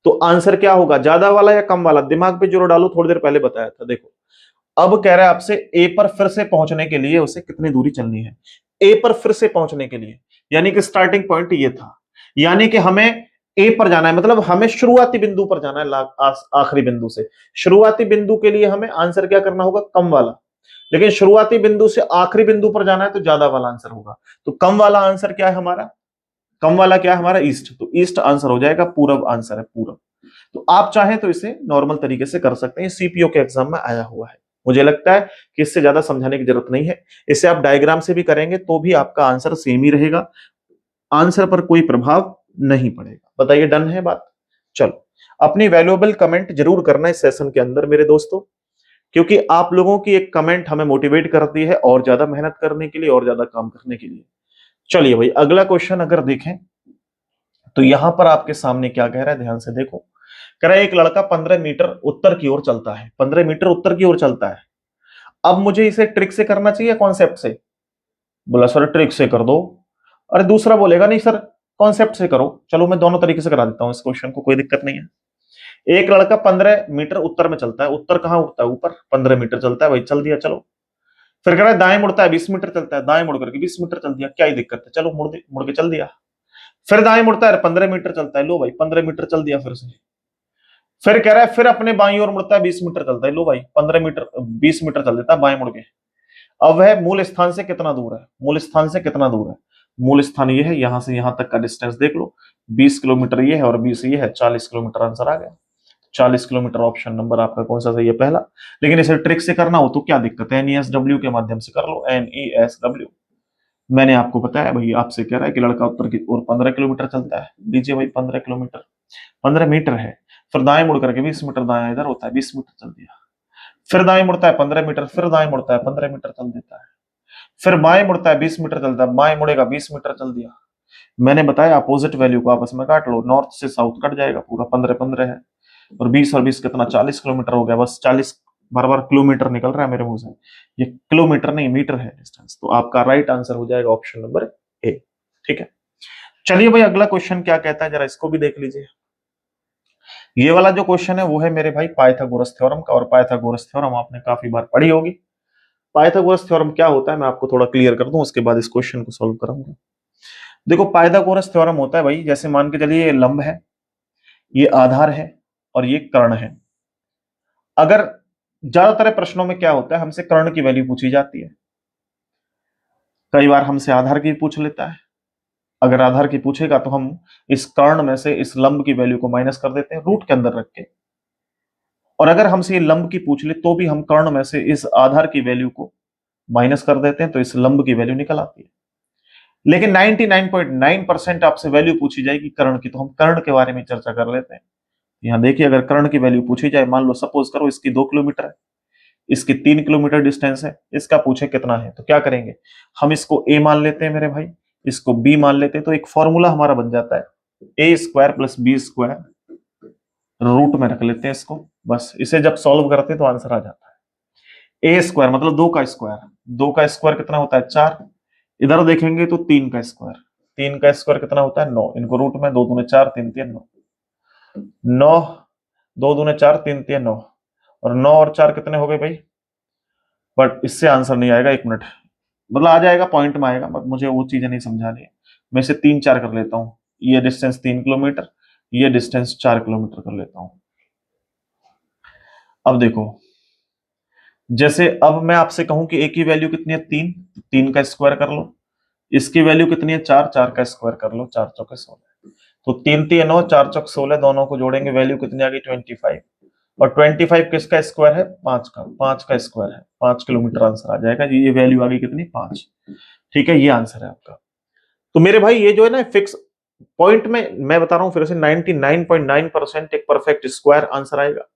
तो आंसर क्या होगा, ज्यादा वाला या कम वाला? दिमाग पे जोर डालो, थोड़ी देर पहले बताया था। देखो अब कह रहा है आपसे ए पर फिर से पहुंचने के लिए उसे कितनी दूरी चलनी है। ए पर फिर से पहुंचने के लिए यानी कि स्टार्टिंग पॉइंट ये था, यानी कि हमें ए पर जाना है, मतलब हमें शुरुआती बिंदु पर जाना है आखिरी बिंदु से। शुरुआती बिंदु के लिए हमें आंसर क्या करना होगा? कम वाला। लेकिन शुरुआती बिंदु से आखिरी बिंदु पर जाना है तो ज्यादा वाला आंसर होगा। तो कम वाला आंसर क्या है हमारा? कम वाला क्या है हमारा? ईस्ट। तो ईस्ट आंसर हो जाएगा, पूरब आंसर है, पूरब। तो आप चाहें तो इसे नॉर्मल तरीके से कर सकते हैं, सीपीओ के एग्जाम में आया हुआ है। मुझे लगता है कि इससे ज्यादा समझाने की जरूरत नहीं है। इसे आप डायग्राम से भी करेंगे तो भी आपका आंसर सेम ही रहेगा, आंसर पर कोई प्रभाव नहीं पड़ेगा। बताइए डन है बात? चलो अपनी वैल्यूएबल कमेंट जरूर करना इस सेशन के अंदर मेरे दोस्तों, क्योंकि आप लोगों की एक कमेंट हमें मोटिवेट करती है और ज्यादा मेहनत करने के लिए और ज्यादा काम करने के लिए। चलिए भाई अगला क्वेश्चन अगर देखें तो यहां पर आपके सामने क्या कह रहा है, ध्यान से देखो। कह रहा है एक लड़का 15 मीटर उत्तर की ओर चलता है। 15 मीटर उत्तर की ओर चलता है। अब मुझे इसे ट्रिक से करना चाहिए कॉन्सेप्ट से? बोला सर ट्रिक से कर दो। अरे दूसरा बोलेगा नहीं सर कॉन्सेप्ट से करो। चलो मैं दोनों तरीके से करा देता हूं इस क्वेश्चन को, कोई दिक्कत नहीं है। एक लड़का 15 मीटर उत्तर में चलता है। उत्तर कहां उठता है? ऊपर। 15 मीटर चलता है भाई, चल दिया चलो। फिर कह रहा है दाएं मुड़ता है, 20 मीटर चलता है। दाएं मुड़ करके 20 मीटर चल दिया, क्या ही दिक्कत है, चलो मुड़ के चल दिया। फिर दाएं मुड़ता है, 15 मीटर चलता है, लो भाई 15 मीटर चल दिया फिर से। फिर कह रहा है फिर अपने बाईं ओर मुड़ता है, 20 मीटर चलता है, लो भाई 15 मीटर 20 मीटर चल देता है बाएं मुड़ के। अब वह मूल स्थान से कितना दूर है? मूल स्थान से कितना दूर है? मूल स्थान ये है, यहां से यहां तक का डिस्टेंस देख लो, 20 किलोमीटर ये है और 20 ये है, 40 किलोमीटर आंसर आ गया। 40 किलोमीटर ऑप्शन नंबर आपका कौन सा सही है? पहला। लेकिन इसे ट्रिक से करना हो तो क्या दिक्कत है, एनईएसडब्ल्यू के माध्यम से कर लो, एनईएसडब्ल्यू। मैंने आपको बताया भाई, आपसे कह रहा है कि लड़का उत्तर की ओर 15 किलोमीटर चलता है, लीजिए भाई 15 किलोमीटर, 15 मीटर है। फिर दाएं मुड़ करके 20 मीटर, दाएं इधर होता है, 20 मीटर चल दिया। फिर दाएं मुड़ता है 15 मीटर, फिर दाएं मुड़ता है 15 मीटर चल देता है। फिर बाएं मुड़ता है 20 मीटर चलता है, बाएं मुड़ेगा 20 मीटर चल दिया। मैंने बताया अपोजिट वैल्यू को आपस में काट लो, नॉर्थ से साउथ कट जाएगा पूरा, 15 15 है और 20 कितना, 40 किलोमीटर हो गया। बस 40 बार बार किलोमीटर निकल रहा है मेरे मुंह से, ये किलोमीटर नहीं मीटर है डिस्टेंस। तो आपका राइट आंसर हो जाएगा ऑप्शन नंबर ए, ठीक है। चलिए भाई अगला क्वेश्चन क्या कहता है जरा इसको भी देख लीजिए। ये वाला जो क्वेश्चन है वो है मेरे भाई पाइथागोरस थ्योरम का, और पाइथागोरस थ्योरम आपने काफी बार पढ़ी होगी। पाइथागोरस थ्योरम क्या होता है मैं आपको थोड़ा क्लियर कर दूं, उसके बाद इस क्वेश्चन को सॉल्व कराऊंगा। देखो पाइथागोरस थ्योरम होता है भाई, जैसे मान के चलिए ये लंब है, ये आधार है और ये कर्ण है। अगर ज्यादातर प्रश्नों में क्या होता है, हमसे कर्ण की वैल्यू पूछी जाती है, कई बार हमसे आधार की पूछ लेता है। अगर आधार की पूछेगा तो हम इस कर्ण में से इस लंब की वैल्यू को माइनस कर देते हैं रूट के अंदर रख के, और अगर हमसे ये लंब की पूछ ले तो भी हम कर्ण में से इस आधार की वैल्यू को माइनस कर देते हैं, तो इस लंब की वैल्यू निकल आती है। लेकिन 99.9% आपसे वैल्यू पूछी जाएगी कर्ण की, तो हम कर्ण के बारे में चर्चा कर लेते हैं। यहाँ देखिए, अगर कर्ण की वैल्यू पूछी जाए, मान लो सपोज करो इसकी 2 किलोमीटर है, इसकी 3 किलोमीटर डिस्टेंस है, इसका पूछे कितना है, तो क्या करेंगे, हम इसको ए मान लेते हैं मेरे भाई, इसको बी मान लेते हैं, तो एक फॉर्मूला हमारा बन जाता है A square plus B square, root में रख लेते हैं इसको, बस इसे जब सॉल्व करते हैं तो आंसर आ जाता है। ए स्क्वायर मतलब 2 का स्क्वायर, 2 का स्क्वायर कितना होता है 4, इधर देखेंगे तो 3 का स्क्वायर, 3 का स्क्वायर कितना होता है 9, इनको रूट में 2 दूने 4 3 3 9, 9 2 दूने 4 3 3 9, और 9 और 4 कितने हो गए भाई, बट इससे आंसर नहीं आएगा, 1 मिनट, मतलब आ जाएगा पॉइंट में आएगा, बट मुझे वो चीजें नहीं समझानी है। मैं इसे 3 4 कर लेता हूँ, ये डिस्टेंस 3 किलोमीटर, ये डिस्टेंस 4 किलोमीटर कर लेता हूँ। अब देखो, जैसे अब मैं आपसे कहूं कि ए की वैल्यू कितनी है 3, 3 का स्क्वायर कर लो, इसकी वैल्यू कितनी है 4, 4 का स्क्वायर कर लो, 4 चौके 16, तो 3 3 9, 4 चौक 16, दोनों को जोड़ेंगे वैल्यू कितनी आ गई 25, और 25 किसका स्क्वायर है 5 का स्क्वायर है, 5 किलोमीटर आंसर आ जाएगा, ये वैल्यू आ गई कितनी 5। ठीक है, ये आंसर है आपका। तो मेरे भाई ये जो है ना फिक्स पॉइंट में, मैं बता रहा हूं फिर से 99.9% एक परफेक्ट स्क्वायर आंसर आएगा,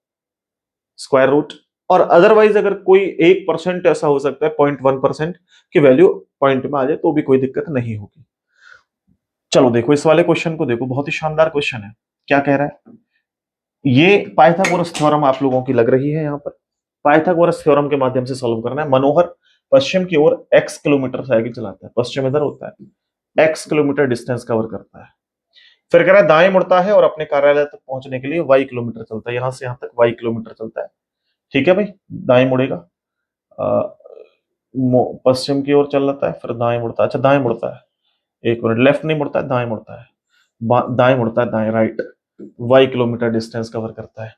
स्क्वायर रूट। और अदरवाइज अगर कोई 1% ऐसा हो सकता है, 0.1% की वैल्यू पॉइंट में आ जाए तो भी कोई दिक्कत नहीं होगी। चलो देखो इस वाले क्वेश्चन को देखो, बहुत ही शानदार क्वेश्चन है। क्या कह रहा है, ये पाइथागोरस थ्योरम आप लोगों की लग रही है, यहाँ पर पाइथागोरस थ्योरम के माध्यम से सॉल्व करना है। मनोहर पश्चिम की ओर x किलोमीटर साइकिल चलाता है, पश्चिम इधर होता है, x किलोमीटर डिस्टेंस कवर करता है, फिर कह रहा है दाएं मुड़ता है और अपने कार्यालय तक पहुंचने के लिए y किलोमीटर चलता है, यहां से यहां तक y किलोमीटर चलता है। ठीक है भाई, दाएं मुड़ेगा, पश्चिम की ओर चल रहा है, फिर दाएं मुड़ता है, अच्छा दाएं मुड़ता है, 1 मिनट, लेफ्ट नहीं मुड़ता है, दाएं मुड़ता है, दाएं मुड़ता है, दाएं right, y kilometre distance cover करता है।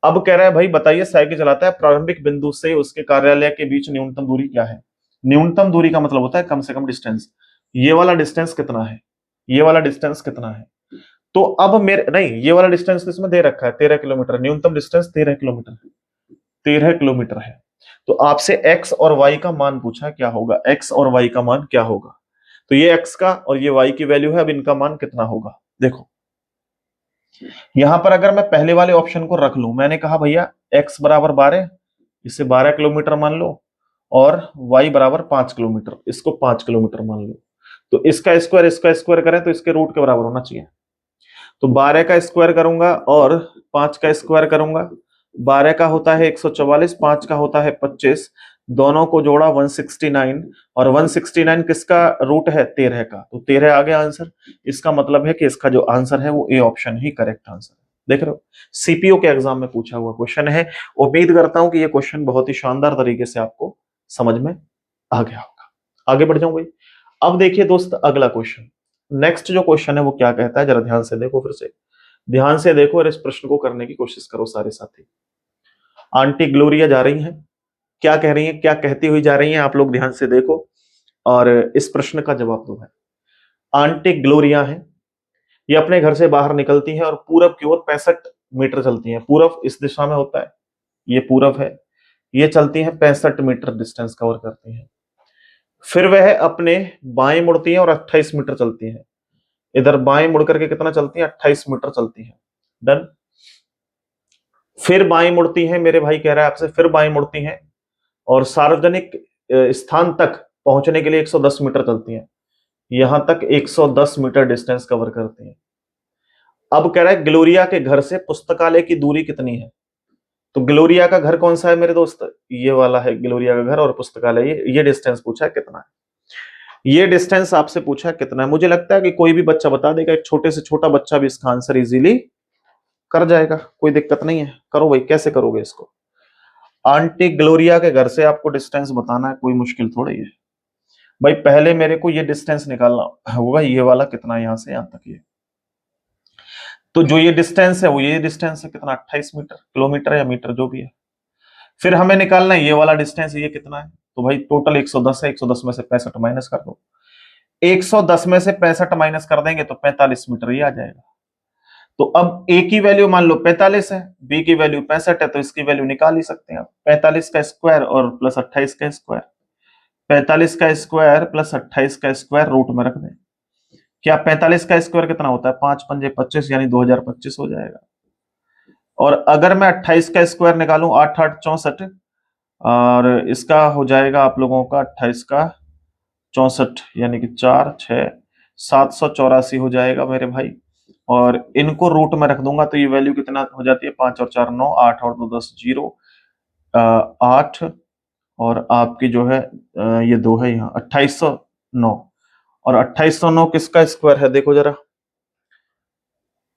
अब कह रहा है भाई बताइए साइकिल चलाता है, प्रारंभिक बिंदु से उसके कार्यालय के बीच न्यूनतम दूरी क्या है। न्यूनतम दूरी का मतलब होता है कम से कम डिस्टेंस, ये वाला डिस्टेंस कितना है, ये वाला डिस्टेंस कितना है, तो अब मेरे नहीं, ये वाला डिस्टेंस इसमें दे रखा है 13 किलोमीटर, न्यूनतम डिस्टेंस 13 किलोमीटर, 13 किलोमीटर है। तो आपसे x और y का मान पूछा, क्या होगा x और y का मान क्या होगा, तो ये x का और ये y की वैल्यू है, अब इनका मान कितना होगा। देखो यहां पर अगर मैं पहले वाले ऑप्शन को रख लूं, मैंने कहा भैया x बराबर 12, इसे 12 किलोमीटर मान लो, और y बराबर 5 किलोमीटर, इसको 5 किलोमीटर मान लो, तो इसका स्क्वायर करें तो इसके रूट के बराबर होना चाहिए, तो 12 का स्क्वायर करूंगा और 5 का स्क्वायर करूंगा, 12 का होता है 144, 5 का होता है 25, दोनों को जोड़ा 169, और 169 किसका रूट है 13 का, तो 13 आ गया आंसर। इसका मतलब है कि इसका जो आंसर है वो A option he correct answer है। देख रहे हो, सीपीओ के एग्जाम में पूछा हुआ क्वेश्चन है। उम्मीद करता हूं कि ये क्वेश्चन बहुत ही शानदार तरीके से आपको समझ में आ गया होगा। आगे बढ़ जाऊं भाई, अब देखिए दोस्त अगला क्वेश्चन, नेक्स्ट जो क्वेश्चन है वो क्या कहता है, जरा ध्यान से देखो, फिर से ध्यान से देखो और इस प्रश्न को करने की कोशिश करो सारे साथी। आंटी ग्लोरिया जा रही हैं, क्या कह रही हैं, क्या कहती हुई जा रही हैं, आप लोग ध्यान से देखो और इस प्रश्न का जवाब दो है। आंटी ग्लोरिया है, ये अपने घर से बाहर निकलती है और पूरब की ओर 65 मीटर चलती है, पूरब इस दिशा में होता है, ये पूरब है, ये चलती है 65 मीटर डिस्टेंस कवर करती है, फिर वह अपने बाएं मुड़ती है और 28 मीटर चलती है, इधर बाएं मुड़ करके कितना चलती है 28 मीटर चलती है, डन। फिर बाएं मुड़ती है, मेरे भाई कह रहा है आपसे, फिर बाएं मुड़ती है और सार्वजनिक स्थान तक पहुंचने के लिए 110 मीटर चलती है, यहां तक 110 मीटर डिस्टेंस कवर करती है। अब कह रहा है ग्लोरिया के घर से पुस्तकालय की दूरी कितनी है, तो ग्लोरिया का घर कौन सा है मेरे दोस्त, ये वाला है ग्लोरिया का घर, और पुस्तकालय ये डिस्टेंस पूछा है कितना है, ये डिस्टेंस आपसे पूछा है कितना है। मुझे लगता है कि कोई भी बच्चा बता देगा, एक छोटे से छोटा बच्चा भी इसका आंसर इजीली कर जाएगा, कोई दिक्कत नहीं है। करो भाई, कैसे करोगे इसको, आंटी ग्लोरिया के घर से आपको डिस्टेंस बताना है, कोई मुश्किल थोड़ी है भाई। पहले मेरे को ये डिस्टेंस निकालना होगा, ये वाला कितना है यहां से यहां तक, ये तो जो ये डिस्टेंस है वो ये डिस्टेंस है, कितना 28 मीटर, किलोमीटर या मीटर जो भी है। फिर हमें निकालना है ये वाला डिस्टेंस, ये कितना है, तो भाई टोटल 110 है, 110 में से 65 माइनस कर दो। 110 में से 65 माइनस कर देंगे तो 45 मीटर ये आ जाएगा। तो अब ए की वैल्यू मान लो 45 है, बी की वैल्यू 65 है, तो इसकी वैल्यू निकाल ही सकते हैं आप। 45 का स्क्वायर और प्लस 28 का स्क्वायर, 45 का स्क्वायर प्लस 28 का स्क्वायर रूट में रख दें। क्या 45 का स्क्वायर कितना होता है, 5 पंजे 25, यानी 2025 हो जाएगा। और अगर मैं 28 का स्क्वायर निकालूं, 8 8 64, और इसका हो जाएगा आप लोगों का 28 का 64, यानी कि 4 6 784 हो जाएगा मेरे भाई। और इनको रूट में रख दूंगा तो ये वैल्यू कितना हो जाती है, 5 और 4 9, 8 और 2 10, 0 8, और आपकी जो है ये 2 है यहाँ, 2809। और 2809 किसका स्क्वायर है, देखो जरा,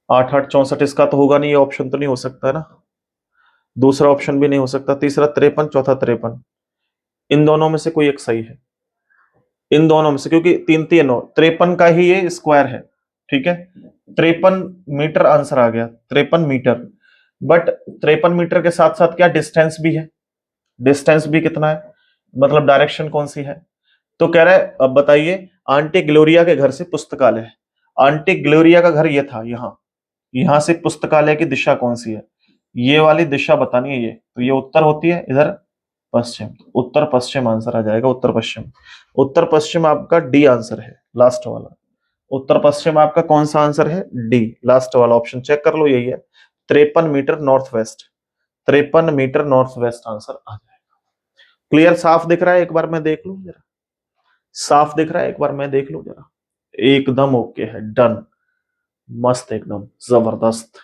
8 8 64 इसका तो होगा नहीं, ये ऑप्शन तो नहीं हो सकता है ना, दूसरा ऑप्शन भी नहीं हो सकता, तीसरा 53, चौथा 53, इन दोनों में से कोई एक सही है, इन दोनों में से, क्योंकि 3 3 9, 53 का ही ये स्क्वायर है, ठीक है। 53 मीटर आंसर आ गया, 53 मीटर। बट 53 मीटर के साथ साथ क्या डिस्टेंस भी है, डिस्टेंस भी कितना है, मतलब डायरेक्शन कौन सी है। तो कह रहा है अब बताइए, आंटी ग्लोरिया के घर से पुस्तकालय, आंटी ग्लोरिया का घर ये था, यहां से पुस्तकालय की दिशा कौन सी है, ये वाली दिशा बतानी है। ये तो ये उत्तर होती है, इधर पश्चिम, उत्तर पश्चिम आंसर आ जाएगा, उत्तर पश्चिम। उत्तर पश्चिम आपका डी आंसर है, लास्ट वाला। उत्तर पश्चिम आपका कौन सा आंसर है, डी, लास्ट वाला ऑप्शन चेक कर लो, यही है। 53 metre north west, 53 metre north west answer आ जाएगा। क्लियर, साफ दिख रहा है, एक बार मैं देख लूं जरा, साफ दिख रहा है, एक बार मैं देख लूं जरा, एकदम ओके है, डन, मस्त, एकदम जबरदस्त।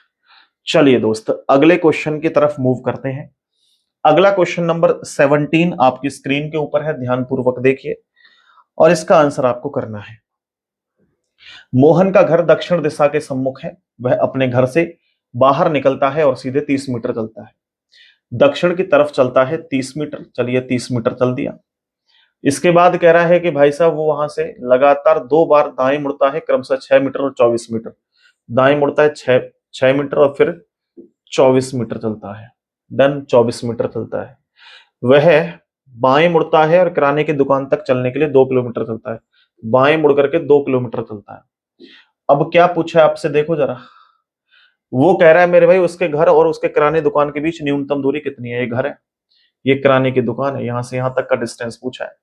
चलिए दोस्त, अगले क्वेश्चन की तरफ मूव करते हैं। अगला क्वेश्चन नंबर 17 आपकी स्क्रीन के ऊपर है, ध्यानपूर्वक देखिए और इसका आंसर आपको करना है। मोहन का घर दक्षिण दिशा के सम्मुख है, वह अपने घर से बाहर निकलता है और सीधे 30 मीटर चलता है, दक्षिण की तरफ चलता है 30 मीटर, चलिए 30 मीटर चल दिया। इसके बाद कह रहा है कि भाई साहब वो वहां से लगातार 2 बार दाएं मुड़ता है, क्रमशः 6 मीटर और 24 मीटर, दाएं मुड़ता है 6 मीटर और फिर 24 मीटर चलता है, डन, 24 मीटर चलता है। वह बाएं मुड़ता है और किराने की दुकान तक चलने के लिए 2 किलोमीटर चलता है, बाएं मुड़ करके 2 किलोमीटर चलता है। अब क्या पूछा है आपसे, देखो जरा, वो कह रहा है मेरे भाई उसके घर और उसके किराने दुकान के बीच न्यूनतम दूरी कितनी है, ये घर है, ये किराने की दुकान है, यहां से यहां तक का डिस्टेंस पूछा है।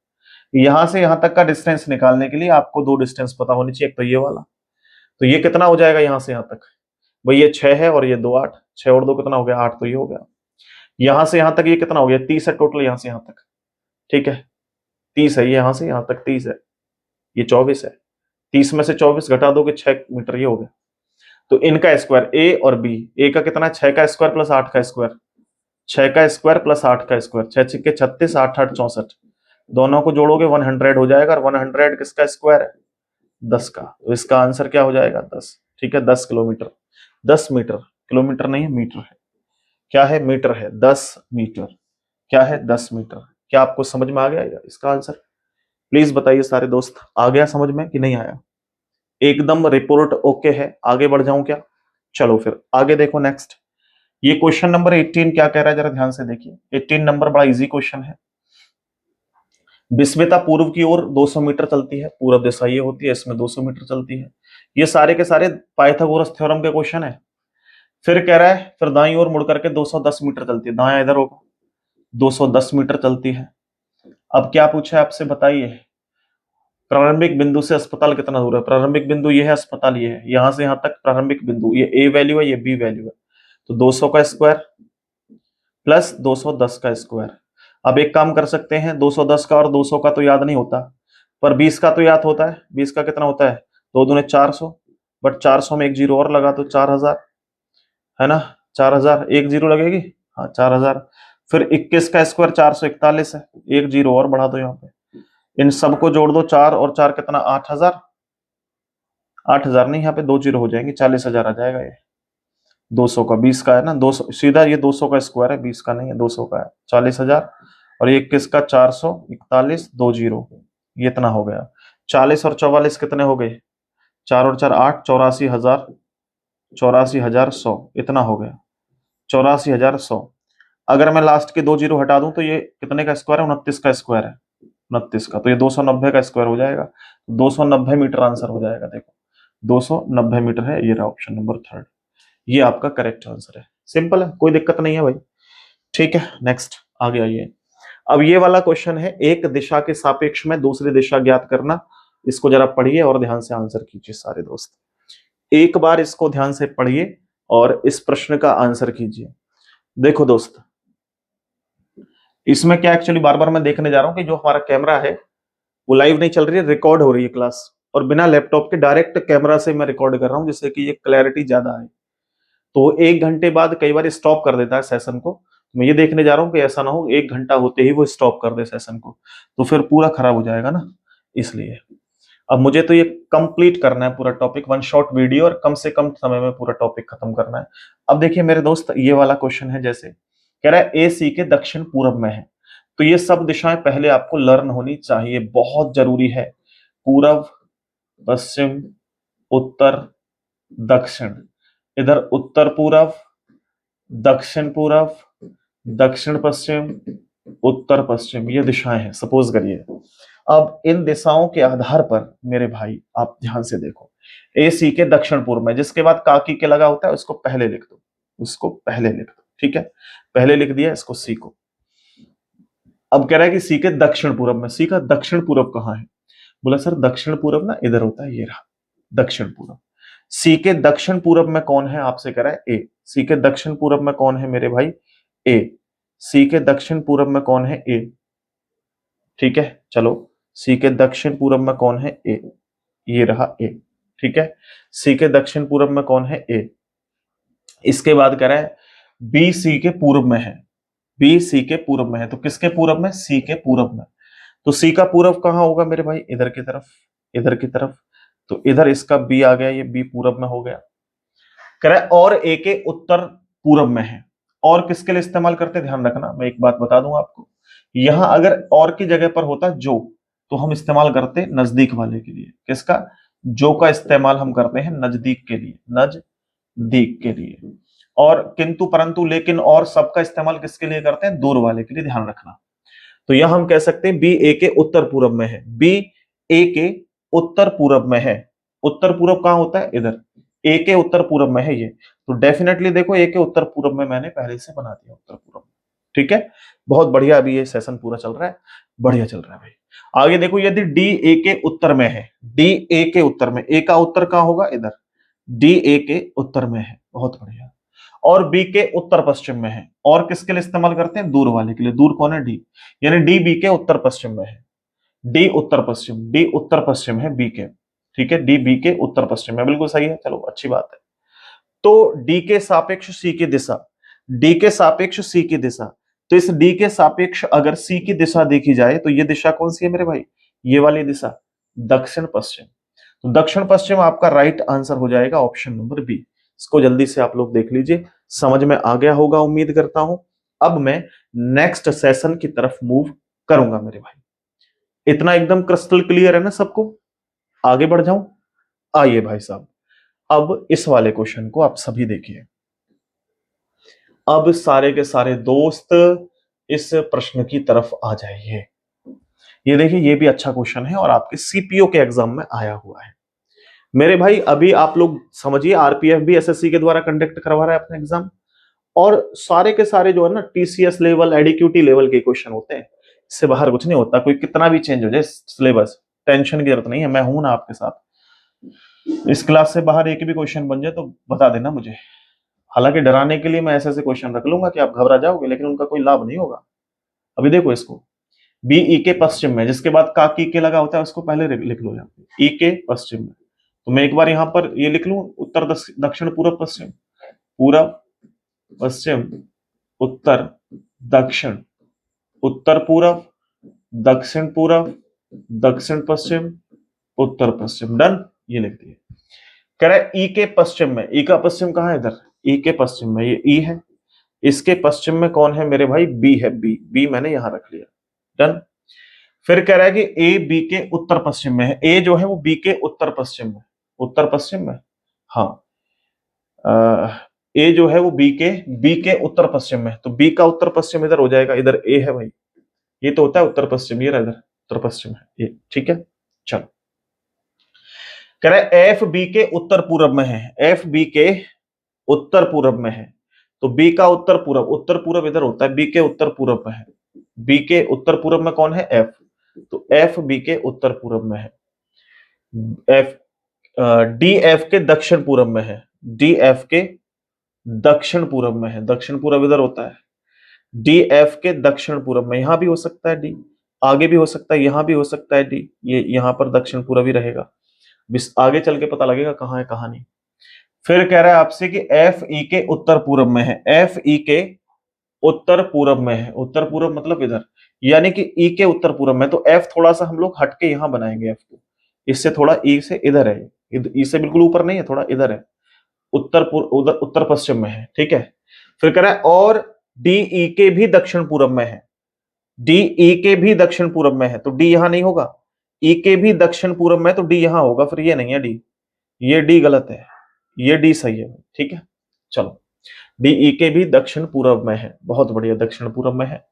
यहां से यहां तक का डिस्टेंस निकालने के लिए आपको 2 डिस्टेंस पता होनी चाहिए, एक तो ये वाला, तो ये कितना हो जाएगा यहां से यहां तक, भाई ये 6 है और ये 2 8, 6 और 2 कितना हो गया, 8, तो ये हो गया। यहां से यहां तक ये कितना हो गया, 30 है टोटल, यहां से यहां तक, ठीक है, 30 है, ये यहां से यहां तक 30 है, ये 24 है, 30 में से 24 घटा दोगे 6 मीटर, ये हो गया। तो इनका स्क्वायर ए और बी, ए का कितना, 6 का स्क्वायर प्लस 8 का स्क्वायर, 6 का स्क्वायर प्लस 8 का स्क्वायर, 6 6 36, 8 8 64, दोनों को जोड़ोगे 100 हो जाएगा, और 100 किसका स्क्वायर है, 10 का, तो इसका आंसर क्या हो जाएगा, 10, ठीक है, 10 किलोमीटर, 10 मीटर, किलोमीटर नहीं है, मीटर है, क्या है, मीटर है, 10 मीटर, क्या है, 10 मीटर। क्या आपको समझ में आ गया इसका आंसर, प्लीज बताइए सारे दोस्त, आ गया समझ में कि नहीं आया, एकदम रिपोर्ट ओके है, आगे बढ़ जाऊं क्या, चलो फिर आगे देखो नेक्स्ट। ये क्वेश्चन नंबर 18 क्या कह रहा है, जरा ध्यान से देखिए, 18 नंबर बड़ा इजी क्वेश्चन है। विस्मिता पूर्व की ओर 200 मीटर चलती है, पूर्व दिशा ये होती है, इसमें 200 मीटर चलती है, ये सारे के सारे पाइथागोरस थ्योरम के क्वेश्चन है। फिर कह रहा है फिर दाईं ओर मुड़ करके 210 मीटर चलती है, दाया इधर होगा, 210 मीटर चलती है। अब क्या पूछा है आपसे, बताइए, प्रारंभिक बिंदु से अस्पताल कितना दूर है, प्रारंभिक बिंदु ये है, अस्पताल ये है, यहां से यहां तक प्रारंभिक बिंदु, ये ए वैल्यू है, ये बी वैल्यू है, तो 200 का स्क्वायर प्लस 210 का स्क्वायर। अब एक काम कर सकते हैं, 210 का और 200 का तो याद नहीं होता, पर 20 का तो याद होता है, 20 का कितना होता है, 2 दूने 400, बट 400 में एक जीरो और लगा तो 4000, है ना, 4000, एक जीरो लगेगी, हाँ 4000। फिर 21 का स्क्वायर 441 है, एक जीरो और बढ़ा दो यहाँ पे, इन सबको जोड़ दो, 4 और 4 कितना, 8000, 8000 नहीं, यहाँ पे 2 जीरो हो जाएंगे, 40,000 आ जाएगा ये, 200 का, 20 का है ना, 200 सीधा, ये 200 का स्क्वायर है, 20 का नहीं है, 200 का है, 40,000, और ये 21 का 441, 2 जीरो, ये इतना हो गया। 40 और 44 कितने हो गए, 4 और 4 8, 84,000, 84,100 इतना हो गया, 84,100। अगर मैं लास्ट के 2 जीरो हटा दूं तो ये कितने का स्क्वायर है, 29 का स्क्वायर है, 29 का, तो ये 290 का स्क्वायर हो जाएगा, 290 मीटर आंसर हो जाएगा। देखो 290 मीटर है, ये रहा ऑप्शन नंबर थर्ड, ये आपका करेक्ट आंसर है। सिंपल है, कोई दिक्कत नहीं है भाई। ठीक है, नेक्स्ट आगे आइए। अब ये वाला क्वेश्चन है, एक दिशा के सापेक्ष में दूसरी दिशा ज्ञात करना। इसको जरा पढ़िए और ध्यान से आंसर कीजिए सारे दोस्त, एक बार इसको ध्यान से पढ़िए और इस प्रश्न का आंसर कीजिए। देखो दोस्त, इसमें क्या एक्चुअली बार बार मैं देखने जा रहा हूं कि जो हमारा कैमरा है वो लाइव नहीं चल रही है, रिकॉर्ड हो रही है क्लास, और बिना लैपटॉप के डायरेक्ट कैमरा से मैं रिकॉर्ड कर रहा हूं, जिससे कि ये क्लैरिटी ज्यादा आए। तो 1 घंटे बाद कई बार स्टॉप कर देता है सेशन को, मैं ये देखने जा रहा हूं कि ऐसा ना हो 1 घंटा होते ही वो स्टॉप कर दे सेशन को, तो फिर पूरा खराब हो जाएगा ना, इसलिए। अब मुझे तो ये कंप्लीट करना है पूरा टॉपिक, वन शॉट वीडियो, और कम से कम समय में पूरा टॉपिक खत्म करना है। अब देखिए मेरे दोस्त, ये वाला क्वेश्चन है, जैसे कह रहा है ए सी के दक्षिण पूर्व में है, तो ये सब दिशाएं पहले आपको लर्न होनी चाहिए, बहुत जरूरी है। पूर्व, पश्चिम, उत्तर, दक्षिण। इधर उत्तर पूर्व, दक्षिण पूर्व, दक्षिण पश्चिम, उत्तर पश्चिम, ये दिशाएं हैं सपोज करिए। अब इन दिशाओं के आधार पर मेरे भाई आप ध्यान से देखो, ए सी के दक्षिण पूर्व में, जिसके बाद काकी के लगा होता है उसको पहले लिख दो, उसको पहले लिख दो, ठीक है, पहले लिख दिया इसको, सी को। अब कह रहा है कि सी के दक्षिण पूर्व में, सी का दक्षिण पूर्व कहाँ है, बोला सर दक्षिण पूर्व ना इधर होता है, ये रहा दक्षिण पूर्व। सी के दक्षिण पूर्व में कौन है आपसे कह रहा है, ए। सी के दक्षिण पूर्व में कौन है मेरे भाई, ए। सी के दक्षिण पूर्व में कौन है, ए। ठीक है, चलो सी के दक्षिण पूर्व में कौन है, ए, ये रहा ए। ठीक है, सी के दक्षिण पूर्व में कौन है, ए। इसके बाद कह रहा है बी सी के पूर्व में है, बी सी के पूर्व में है, तो किसके पूर्व में, सी के पूर्व में। तो सी का पूर्व कहां होगा मेरे भाई, इधर की तरफ, इधर की तरफ, तो इधर इसका बी आ गया, ये बी पूर्व में हो गया। कह रहा है और ए के उत्तर पूर्व में है, और किसके लिए इस्तेमाल करते हैं, ध्यान रखना, मैं एक बात बता दूं आपको, यहां अगर और की जगह पर होता जो, तो हम इस्तेमाल करते नजदीक वाले के लिए, किसका, जो का इस्तेमाल हम करते हैं नजदीक के लिए, नजदीक के लिए, और किंतु परंतु लेकिन और सबका इस्तेमाल किसके लिए करते हैं, दूर वाले के लिए, ध्यान रखना। तो यह हम कह सकते हैं बी ए के उत्तर पूर्व में है, बी ए के उत्तर पूर्व में है। उत्तर पूर्व कहां होता है, इधर, ए के उत्तर पूर्व में है ये, तो डेफिनेटली देखो ए के उत्तर पूर्व में मैंने पहले से बना दिया, उत्तर पूर्व। ठीक है, बहुत बढ़िया, अभी ये सेशन पूरा चल रहा है, बढ़िया चल रहा है भाई। आगे देखो, यदि डी ए के उत्तर में है, डी ए के उत्तर में, ए का उत्तर कहां होगा, इधर, डी ए के उत्तर में है, बहुत बढ़िया, और बी के उत्तर पश्चिम में है, और किसके लिए इस्तेमाल करते हैं, दूर वाले के लिए, दूर कौन है, डी, यानी डी बी के उत्तर पश्चिम में है, डी उत्तर पश्चिम, डी उत्तर पश्चिम है बी के। ठीक है, डी बी के उत्तर पश्चिम में, बिल्कुल सही है, चलो अच्छी बात है। तो डी के सापेक्ष सी की दिशा, डी के सापेक्ष सी की दिशा, तो इस डी के सापेक्ष अगर सी की दिशा देखी जाए तो ये दिशा कौन सी है मेरे भाई, ये वाली दिशा, दक्षिण पश्चिम। तो दक्षिण पश्चिम आपका राइट आंसर हो जाएगा ऑप्शन नंबर बी। इसको जल्दी से आप लोग देख लीजिए, समझ में आ गया होगा उम्मीद करता हूं। अब मैं नेक्स्ट सेशन की तरफ मूव करूंगा मेरे भाई, इतना एकदम क्रिस्टल क्लियर है ना सबको, आगे बढ़ जाऊं। आइए भाई साहब, अब इस वाले क्वेश्चन को आप सभी देखिए। अब सारे के सारे दोस्त इस प्रश्न की तरफ आ जाइए। ये देखिए, ये भी अच्छा क्वेश्चन है और आपके सीपीओ के एग्जाम में आया हुआ है मेरे भाई। अभी आप लोग समझिए, आरपीएफ भी एसएससी के द्वारा कंडक्ट करवा रहा है अपना एग्जाम, और सारे के सारे जो है ना टीसीएस लेवल, एडीक्यूटी लेवल के क्वेश्चन होते हैं, इससे बाहर कुछ नहीं होता। कोई कितना भी चेंज हो जाए सिलेबस, टेंशन की जरूरत नहीं है, मैं हूं ना आपके साथ। इस क्लास से बाहर एक भी क्वेश्चन बन जाए तो बता देना मुझे, हालांकि डराने के लिए मैं ऐसे ऐसे क्वेश्चन रख लूंगा कि आप घबरा जाओगे, लेकिन उनका कोई लाभ नहीं होगा। अभी देखो इसको, बी ई के पश्चिम में, जिसके बाद का की के लगा होता है उसको पहले लिख लो, यहाँ पे ई के पश्चिम में, तो मैं एक बार यहाँ पर ये लिख लूं, उत्तर दक्षिण पूर्व पश्चिम, पूर्व पश्चिम उत्तर दक्षिण, उत्तर पूर्व दक्षिण पूर्व दक्षिण पश्चिम उत्तर पश्चिम, डन, ये लिख दिए। कह रहा है ई के पश्चिम में, ई का पश्चिम कहाँ है, इधर, ई के पश्चिम में ये ई है, इसके पश्चिम में कौन है मेरे भाई, बी है, बी, बी मैंने यहां रख लिया, डन। फिर कह रहा है कि ए बी के उत्तर पश्चिम में है, ए जो है वो बी के उत्तर पश्चिम में, उत्तर पश्चिम में, हाँ, ए जो है वो बी के उत्तर पश्चिम में, तो बी का उत्तर पश्चिम इधर हो जाएगा, इधर ए है भाई, ये तो होता है उत्तर पश्चिम, ये इधर उत्तर पश्चिम है ये, ठीक है। चलो कह रहा है एफ बी के उत्तर पूर्व में है, एफ बी के उत्तर पूर्व में है, तो बी का उत्तर पूर्व इधर होता है, बी के उत्तर पूर्व में है, बी के उत्तर पूर्व में कौन है, एफ, तो एफ बी के उत्तर पूर्व में है, एफ डी एफ के दक्षिण पूर्व में है, डी एफ के दक्षिण पूर्व में है, दक्षिण पूर्व इधर होता है, डी एफ के दक्षिण पूर्व में, यहां भी हो सकता है डी, आगे भी हो सकता है, यहां भी हो सकता है डी, ये यहां पर दक्षिण पूर्व ही रहेगा, आगे चल के पता लगेगा कहां है कहां नहीं। फिर कह रहा है आपसे कि एफ ई के उत्तर पूर्व में है, एफ ई के उत्तर पूर्व में है, उत्तर पूर्व मतलब इधर, यानी कि ई के उत्तर पूर्व में, तो एफ थोड़ा सा हम लोग हटके यहां बनाएंगे, एफ को इससे थोड़ा ई से इधर है, ई से बिल्कुल ऊपर नहीं है, थोड़ा इधर है, उत्तर पूर्व उधर उत्तर पश्चिम में है, ठीक है। फिर कह रहा है और डी ई के भी दक्षिण पूर्व में है, डी ई के भी दक्षिण पूर्व में है, तो डी यहां नहीं होगा, ई के भी दक्षिण पूर्व में तो डी यहां होगा, फिर ये नहीं है डी, ये डी गलत है, ये डी सही है, ठीक है। चलो डीई के भी दक्षिण पूर्व में है, बहुत बढ़िया, दक्षिण पूर्व में है।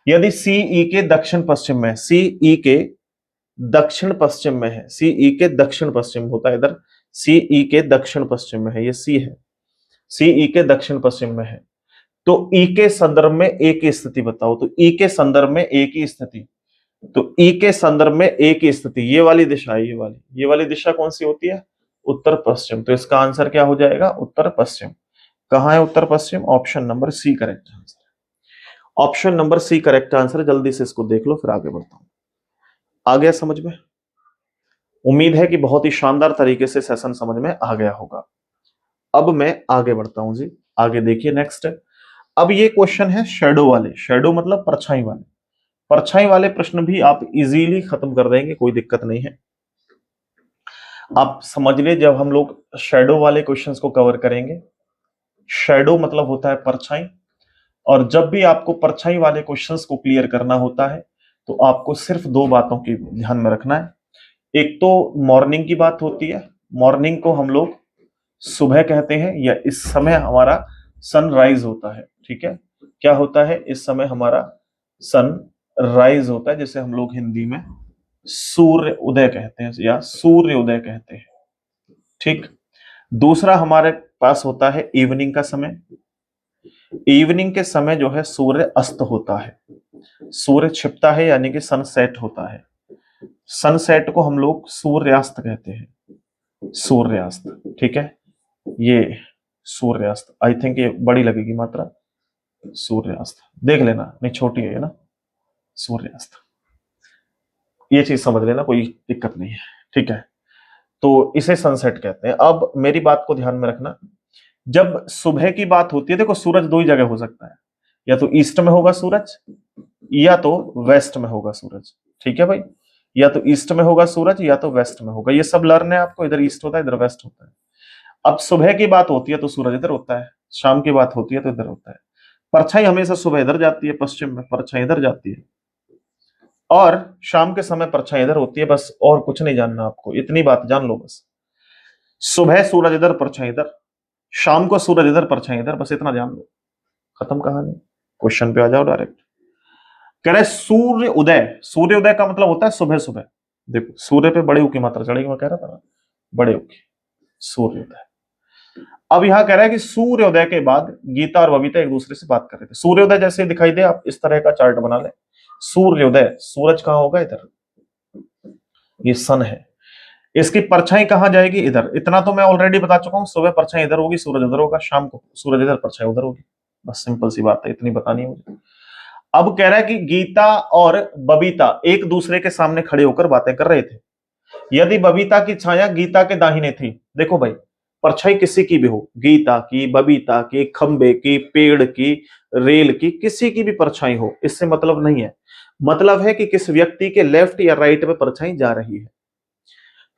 यदि सीई के दक्षिण पश्चिम में, सीई के दक्षिण पश्चिम में है, सीई के दक्षिण पश्चिम होता है इधर, सीई के दक्षिण पश्चिम में है, ये सी है, सीई के दक्षिण पश्चिम में है, तो ई के संदर्भ में ए की स्थिति बताओ, तो ई के संदर्भ में ए की स्थिति, तो ई के संदर्भ में ए की स्थिति ये वाली दिशा है, ये वाली दिशा कौन सी होती है, उत्तर पश्चिम, तो इसका आंसर क्या हो जाएगा, उत्तर पश्चिम। कहां है उत्तर पश्चिम, option number C correct answer, option number C correct answer, जल्दी से इसको देख लो फिर आगे बढ़ता हूं। आ गया समझ में, उम्मीद है कि बहुत ही शानदार तरीके से सेशन समझ में आ गया होगा। अब मैं आगे बढ़ता हूं जी, आगे देखिए नेक्स्ट। अब ये क्वेश्चन है शेडो वाले, शेडो मतलब परछाई वाले, परछाई वाले प्रश्न भी आप इजीली खत्म कर देंगे, कोई दिक्कत नहीं है। आप समझ लिए जब हम लोग शेडो वाले क्वेश्चंस को कवर करेंगे, शेडो मतलब होता है परछाई, और जब भी आपको परछाई वाले क्वेश्चंस को क्लियर करना होता है तो आपको सिर्फ दो बातों की ध्यान में रखना है। एक तो मॉर्निंग की बात होती है, मॉर्निंग को हम लोग सुबह कहते हैं, या इस समय हमारा सनराइज होता है, ठीक है, क्या होता है, इस समय हमारा सनराइज होता है, जिसे हम लोग हिंदी में सूर्य उदय कहते हैं या सूर्य उदय कहते हैं, ठीक। दूसरा हमारे पास होता है इवनिंग का समय, इवनिंग के समय जो है सूर्य अस्त होता है, सूर्य छिपता है यानी कि सनसेट होता है, सनसेट को हम लोग सूर्यास्त कहते हैं, सूर्यास्त, ठीक है, ये सूर्यास्त, आई थिंक ये बड़ी लगेगी मात्रा, सूर्यास्त देख लेना, नहीं छोटी है ना, सूर्यास्त, ये चीज समझ लेना, कोई दिक्कत नहीं है, ठीक है, तो इसे सनसेट कहते हैं। अब मेरी बात को ध्यान में रखना, जब सुबह की बात होती है, देखो सूरज दो ही जगह हो सकता है, या तो ईस्ट में होगा सूरज या तो वेस्ट में होगा सूरज, ठीक है भाई, या तो ईस्ट में होगा सूरज या तो वेस्ट में होगा, ये सब लर्न है आपको, इधर ईस्ट होता है इधर वेस्ट होता है। अब सुबह की बात होती है तो सूरज इधर होता है, शाम की बात होती है तो इधर होता है, परछाई हमेशा सुबह इधर जाती है पश्चिम में, परछाई इधर जाती है, और शाम के समय परछाई इधर होती है, बस और कुछ नहीं जानना आपको, इतनी बात जान लो बस, सुबह सूरज इधर परछाई इधर, शाम को सूरज इधर परछाई इधर, बस इतना जान लो, खत्म कहानी, क्वेश्चन पे आ जाओ डायरेक्ट। कह रहे सूर्य उदय, सूर्य उदय का मतलब होता है सुबह सुबह, देखो सूर्य पे बड़े ऊ की मात्रा चढ़ेगी, मैं कह रहा था ना, बड़े ऊ की, सूर्योदय। अब यहां कह रहा है कि सूर्योदय के बाद गीता और बबीता एक दूसरे से बात कर रहे थे, सूर्योदय जैसे दिखाई दे आप इस तरह का चार्ट बना ले, सूर्योदय, सूरज कहां होगा, इधर, ये सन है, इसकी परछाई कहां जाएगी, इधर, इतना तो मैं ऑलरेडी बता चुका हूं, सुबह परछाई इधर होगी सूरज उधर होगा, शाम को सूरज इधर परछाई उधर होगी, बस सिंपल सी बात है, इतनी बतानी है मुझे। अब कह रहा है कि गीता और बबीता एक दूसरे के सामने खड़े होकर बातें कर रहे थे, यदि बबीता की छाया गीता के दाहिने थी, देखो भाई परछाई किसी की भी हो, गीता की, बबीता की, खंबे की, पेड़ की, रेल की, किसी की भी परछाई हो, इससे मतलब नहीं है, मतलब है कि किस व्यक्ति के लेफ्ट या राइट में परछाई जा रही है।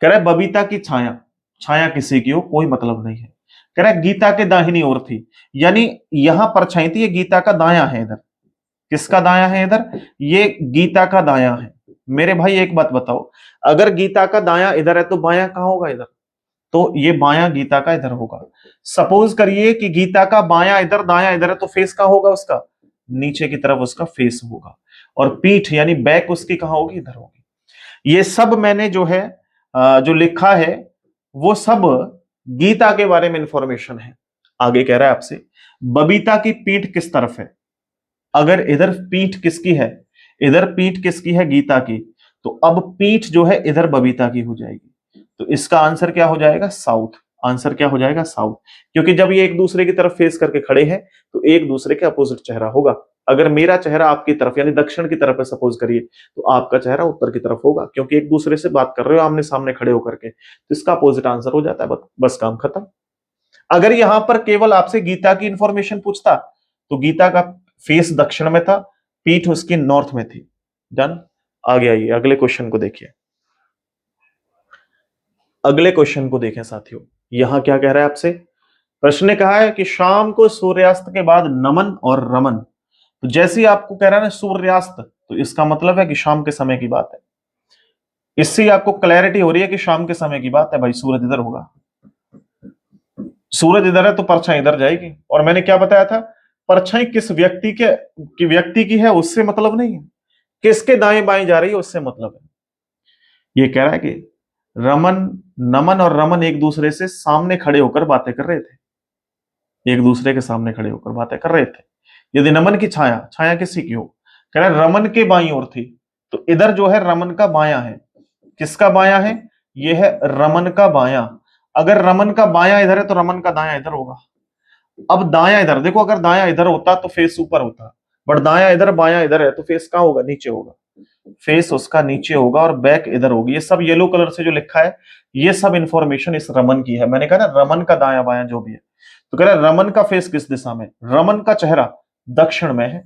कह रहा है बबीता की छाया, छाया किसी की हो कोई मतलब नहीं है, कह रहा है गीता के दाहिनी ओर थी, यानी यहां परछाई थी, ये गीता का दाया है इधर, किसका दाया है इधर, ये गीता का दाया है। मेरे भाई एक बात बताओ, अगर गीता का दाया इधर है तो बाया कहां होगा, इधर, तो ये बायां गीता का इधर होगा। सपोज करिए कि गीता का बायां इधर दायां इधर है, तो फेस कहां होगा उसका, नीचे की तरफ उसका फेस होगा, और पीठ यानी बैक उसकी कहां होगी, इधर होगी। ये सब मैंने जो है जो लिखा है वो सब गीता के बारे में इंफॉर्मेशन है। आगे कह रहा है आपसे, बबीता की पीठ किस तरफ है। अगर इधर पीठ किसकी है, इधर पीठ किसकी है, गीता की, तो अब पीठ जो है इधर बबीता की हो जाएगी। तो इसका आंसर क्या हो जाएगा, साउथ। आंसर क्या हो जाएगा, साउथ। क्योंकि जब ये एक दूसरे की तरफ फेस करके खड़े हैं तो एक दूसरे के अपोजिट चेहरा होगा। अगर मेरा चेहरा आपकी तरफ यानी दक्षिण की तरफ है सपोज करिए, तो आपका चेहरा उत्तर की तरफ होगा, क्योंकि एक दूसरे से बात कर रहे हो आमने सामने खड़े होकर के, तो इसका अपोजिट आंसर हो जाता है। बस काम खत्म। अगर यहां पर केवल आपसे गीता की इंफॉर्मेशन पूछता तो गीता का फेस दक्षिण में था, पीठ उसकी नॉर्थ में थी। डन। आगे आइए, अगले क्वेश्चन को देखिए। अगले क्वेश्चन को देखें साथियों, यहां क्या कह रहा है आपसे, प्रश्न ने कहा है कि शाम को सूर्यास्त के बाद नमन और रमन। तो जैसे ही आपको कह रहा है ना सूर्यास्त, तो इसका मतलब है कि शाम के समय की बात है। इससे आपको क्लैरिटी हो रही है कि शाम के समय की बात है। भाई सूरज इधर होगा, सूरज इधर है तो परछाई इधर जाएगी। और मैंने क्या बताया था, परछाई किस व्यक्ति की है उससे मतलब नहीं है, किसके दाएं बाएं जा रही है उससे मतलब है। ये कह रहा है कि रमन, नमन और रमन एक दूसरे से सामने खड़े होकर बातें कर रहे थे, एक दूसरे के सामने खड़े होकर बातें कर रहे थे। यदि नमन की छाया, छाया किसी की हो, कह रहा है रमन के बाईं ओर थी, तो इधर जो है रमन का बायां है। किसका बायां है, ये है रमन का बायां। अगर रमन का बायां इधर है तो रमन का दायां इधर होगा। अब दायां इधर देखो, अगर दायां इधर होता तो फेस ऊपर होता, बट दायां इधर बायां इधर है तो फेस कहां होगा, नीचे होगा। फेस उसका नीचे होगा और बैक इधर होगी। ये सब येलो कलर से जो लिखा है ये सब इंफॉर्मेशन इस रमन की है। मैंने कहा ना रमन का दायां बायां जो भी है, तो कह रहा है रमन का फेस किस दिशा में, रमन का चेहरा दक्षिण में है।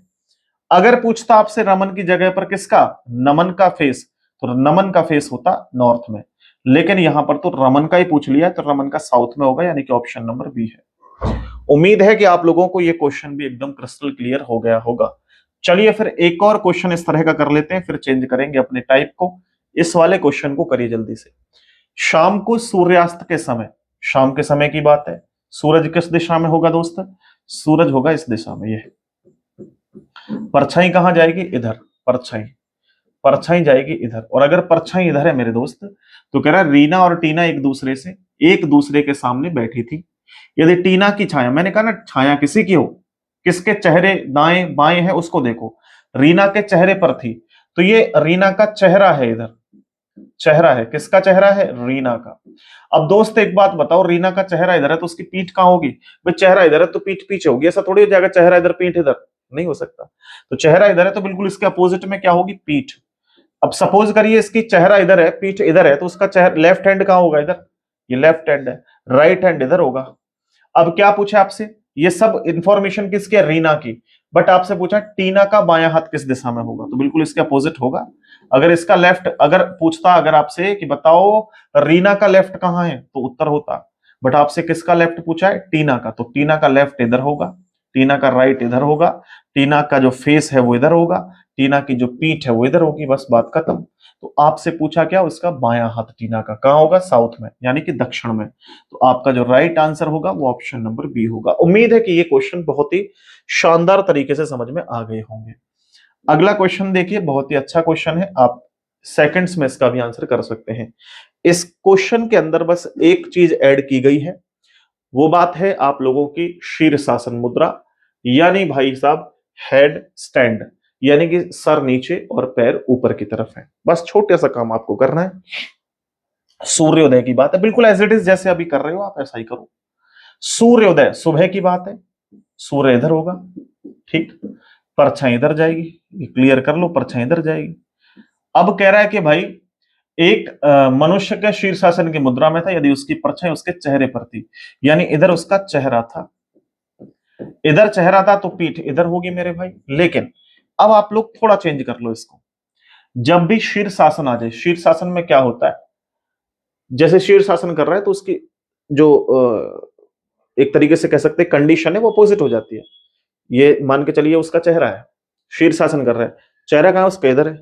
अगर पूछता आपसे रमन की जगह पर किसका, नमन का फेस, तो नमन का फेस होता नॉर्थ में। लेकिन यहां पर तो रमन का ही पूछ लिया, तो रमन का साउथ में होगा, यानी कि ऑप्शन नंबर बी है। उम्मीद है कि आप लोगों को यह क्वेश्चन भी एकदम क्रिस्टल क्लियर हो गया होगा। चलिए फिर एक और क्वेश्चन इस तरह का कर लेते हैं, फिर चेंज करेंगे अपने टाइप को। इस वाले क्वेश्चन को करिए जल्दी से। शाम को सूर्यास्त के समय, शाम के समय की बात है, सूरज किस दिशा में होगा दोस्त, सूरज होगा इस दिशा में। ये परछाई कहां जाएगी, इधर। परछाई, परछाई जाएगी इधर। और अगर परछाई इधर है मेरे दोस्त, तो कह रहा है रीना और टीना एक दूसरे के सामने बैठी थी। यदि टीना की छाया, मैंने कहा ना छाया किसी की हो, किसके चेहरे दाएं बाएं है उसको देखो, रीना के चेहरे पर थी, तो ये रीना का चेहरा है, इधर चेहरा है। किसका चेहरा है, रीना का। अब दोस्त एक बात बताओ, रीना का चेहरा इधर है तो उसकी पीठ कहां होगी, भाई चेहरा इधर है तो पीठ पीछे होगी। ऐसा थोड़ी हो जाएगा चेहरा इधर पीठ इधर, नहीं हो सकता। तो चेहरा इधर है तो बिल्कुल इसके अपोजिट में क्या होगी, पीठ। अब सपोज करिए इसकी चेहरा इधर है, पीठ इधर है, तो उसका चेहरा लेफ्ट हैंड कहां होगा, इधर। ये लेफ्ट हैंड है, राइट हैंड इधर होगा। अब क्या पूछा आपसे, ये सब इंफॉर्मेशन किसकी है, रीना की। बट आपसे पूछा टीना का बायां हाथ किस दिशा में होगा, तो बिल्कुल इसके अपोजिट होगा। अगर इसका लेफ्ट, अगर पूछता अगर आपसे कि बताओ रीना का लेफ्ट कहां है, तो उत्तर होता। बट आपसे किसका लेफ्ट पूछा है, टीना का, तो टीना का लेफ्ट इधर होगा, टीना का राइट इधर होगा, टीना का जो फेस है वो इधर होगा, टीना की जो पीठ है वो इधर होगी। बस बात खत्म। तो आपसे पूछा क्या, उसका बायां हाथ टीना का कहां होगा, साउथ में, यानी कि दक्षिण में। तो आपका जो राइट आंसर होगा वो ऑप्शन नंबर बी होगा। उम्मीद है कि ये क्वेश्चन बहुत ही शानदार तरीके से समझ में आ गए होंगे। अगला क्वेश्चन देखिए, बहुत ही अच्छा क्वेश्चन है, आप सेकंड्स में इसका भी आंसर कर सकते हैं। इस क्वेश्चन के अंदर बस एक चीज ऐड की गई है, वो बात है आप लोगों की शीर्षासन मुद्रा, यानी भाई साहब हेड स्टैंड, यानी कि सर नीचे और पैर ऊपर की तरफ है। बस छोटा सा काम आपको करना है। सूर्योदय की बात है, बिल्कुल एज इट इज जैसे अभी कर रहे हो आप ऐसा ही करो। सूर्योदय सुबह की बात है, सूर्य इधर होगा, ठीक, परछाई इधर जाएगी, ये क्लियर कर लो, परछाई इधर जाएगी। अब कह रहा है कि भाई एक मनुष्य के शीर्षासन की मुद्रा में था, यदि उसकी परछाई उसके चेहरे पर थी, यानी इधर उसका चेहरा था, इधर चेहरा था तो पीठ इधर होगी मेरे भाई। लेकिन अब आप लोग थोड़ा चेंज कर लो इसको। जब भी शीर्षासन आ जाए, शीर्षासन में क्या होता है, जैसे शीर्षासन कर रहा है तो उसकी जो एक तरीके से कह सकते हैं कंडीशन है वो अपोजिट हो जाती है। ये मान के चलिए उसका चेहरा है, शीर्षासन कर रहा है, चेहरा कहां है उसका, इधर है,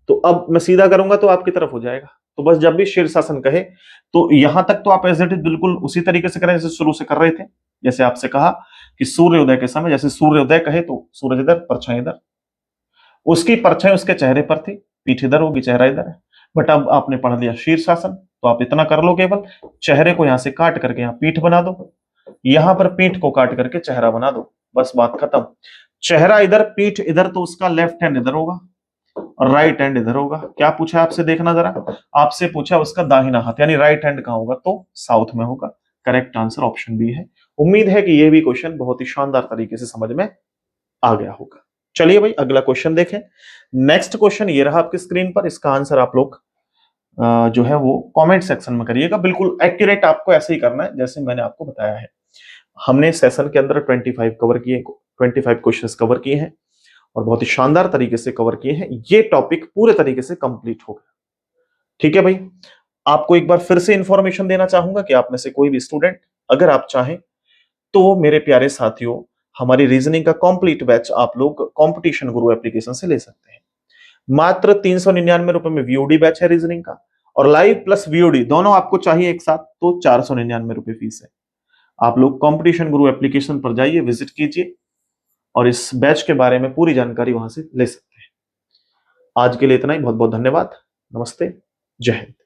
तो अब मैं सीधा करूंगा तो आपकी तरफ हो जाएगा, तो बस जब भी शीर्षासन कहे तो यहां तक तो आप एज इट इज बिल्कुल उसी तरीके से करें जैसे शुरू से कर रहे थे। जैसे आपसे कहा कि सूर्योदय के समय, जैसे सूर्योदय कहे तो सूरज इधर, परछाई इधर, उसकी परछाई उसके चेहरे पर थी, पीठ इधर होगी, चेहरा इधर है। बट अब आपने पढ़ लिया शीर्षासन, तो आप इतना कर लो, केवल चेहरे को यहां से काट करके यहां पीठ बना दो, यहां पर पीठ को काट करके चेहरा बना दो, बस बात खत्म। चेहरा इधर, पीठ इधर, तो उसका लेफ्ट हैंड इधर होगा और राइट हैंड इधर होगा। क्या पूछा आपसे, देखना जरा, आपसे पूछा उसका दाहिना हाथ यानी राइट हैंड कहां होगा, तो साउथ में होगा। करेक्ट आंसर ऑप्शन बी है। उम्मीद है कि यह भी क्वेश्चन बहुत ही शानदार तरीके से समझ में आ गया होगा। चलिए भाई अगला क्वेश्चन देखें। नेक्स्ट क्वेश्चन ये रहा आपकी स्क्रीन पर, इसका आंसर आप लोग जो है वो कमेंट सेक्शन में करिएगा। बिल्कुल एक्यूरेट आपको ऐसे ही करना है जैसे मैंने आपको बताया है। हमने सेशन के अंदर 25 कवर किए, 25 क्वेश्चंस कवर किए हैं और बहुत ही शानदार तरीके से कवर किए हैं। ये टॉपिक पूरे तरीके से कंप्लीट हो गया। ठीक है भाई, आपको एक बार फिर से इंफॉर्मेशन देना चाहूंगा कि आप में से कोई भी स्टूडेंट अगर आप चाहें तो मेरे प्यारे साथियों, हमारी रीजनिंग का कंप्लीट बैच आप लोग कंपटीशन गुरु एप्लीकेशन से ले सकते हैं। मात्र 399 रुपए में वीओडी बैच है रीजनिंग का, और लाइव प्लस वीओडी दोनों आपको चाहिए एक साथ तो 499 रुपए फीस है। आप लोग कंपटीशन गुरु एप्लीकेशन पर जाइए, विजिट कीजिए और इस बैच के बारे में पूरी जानकारी वहां से ले सकते हैं। आज के लिए इतना ही, बहुत बहुत धन्यवाद। नमस्ते, जय हिंद।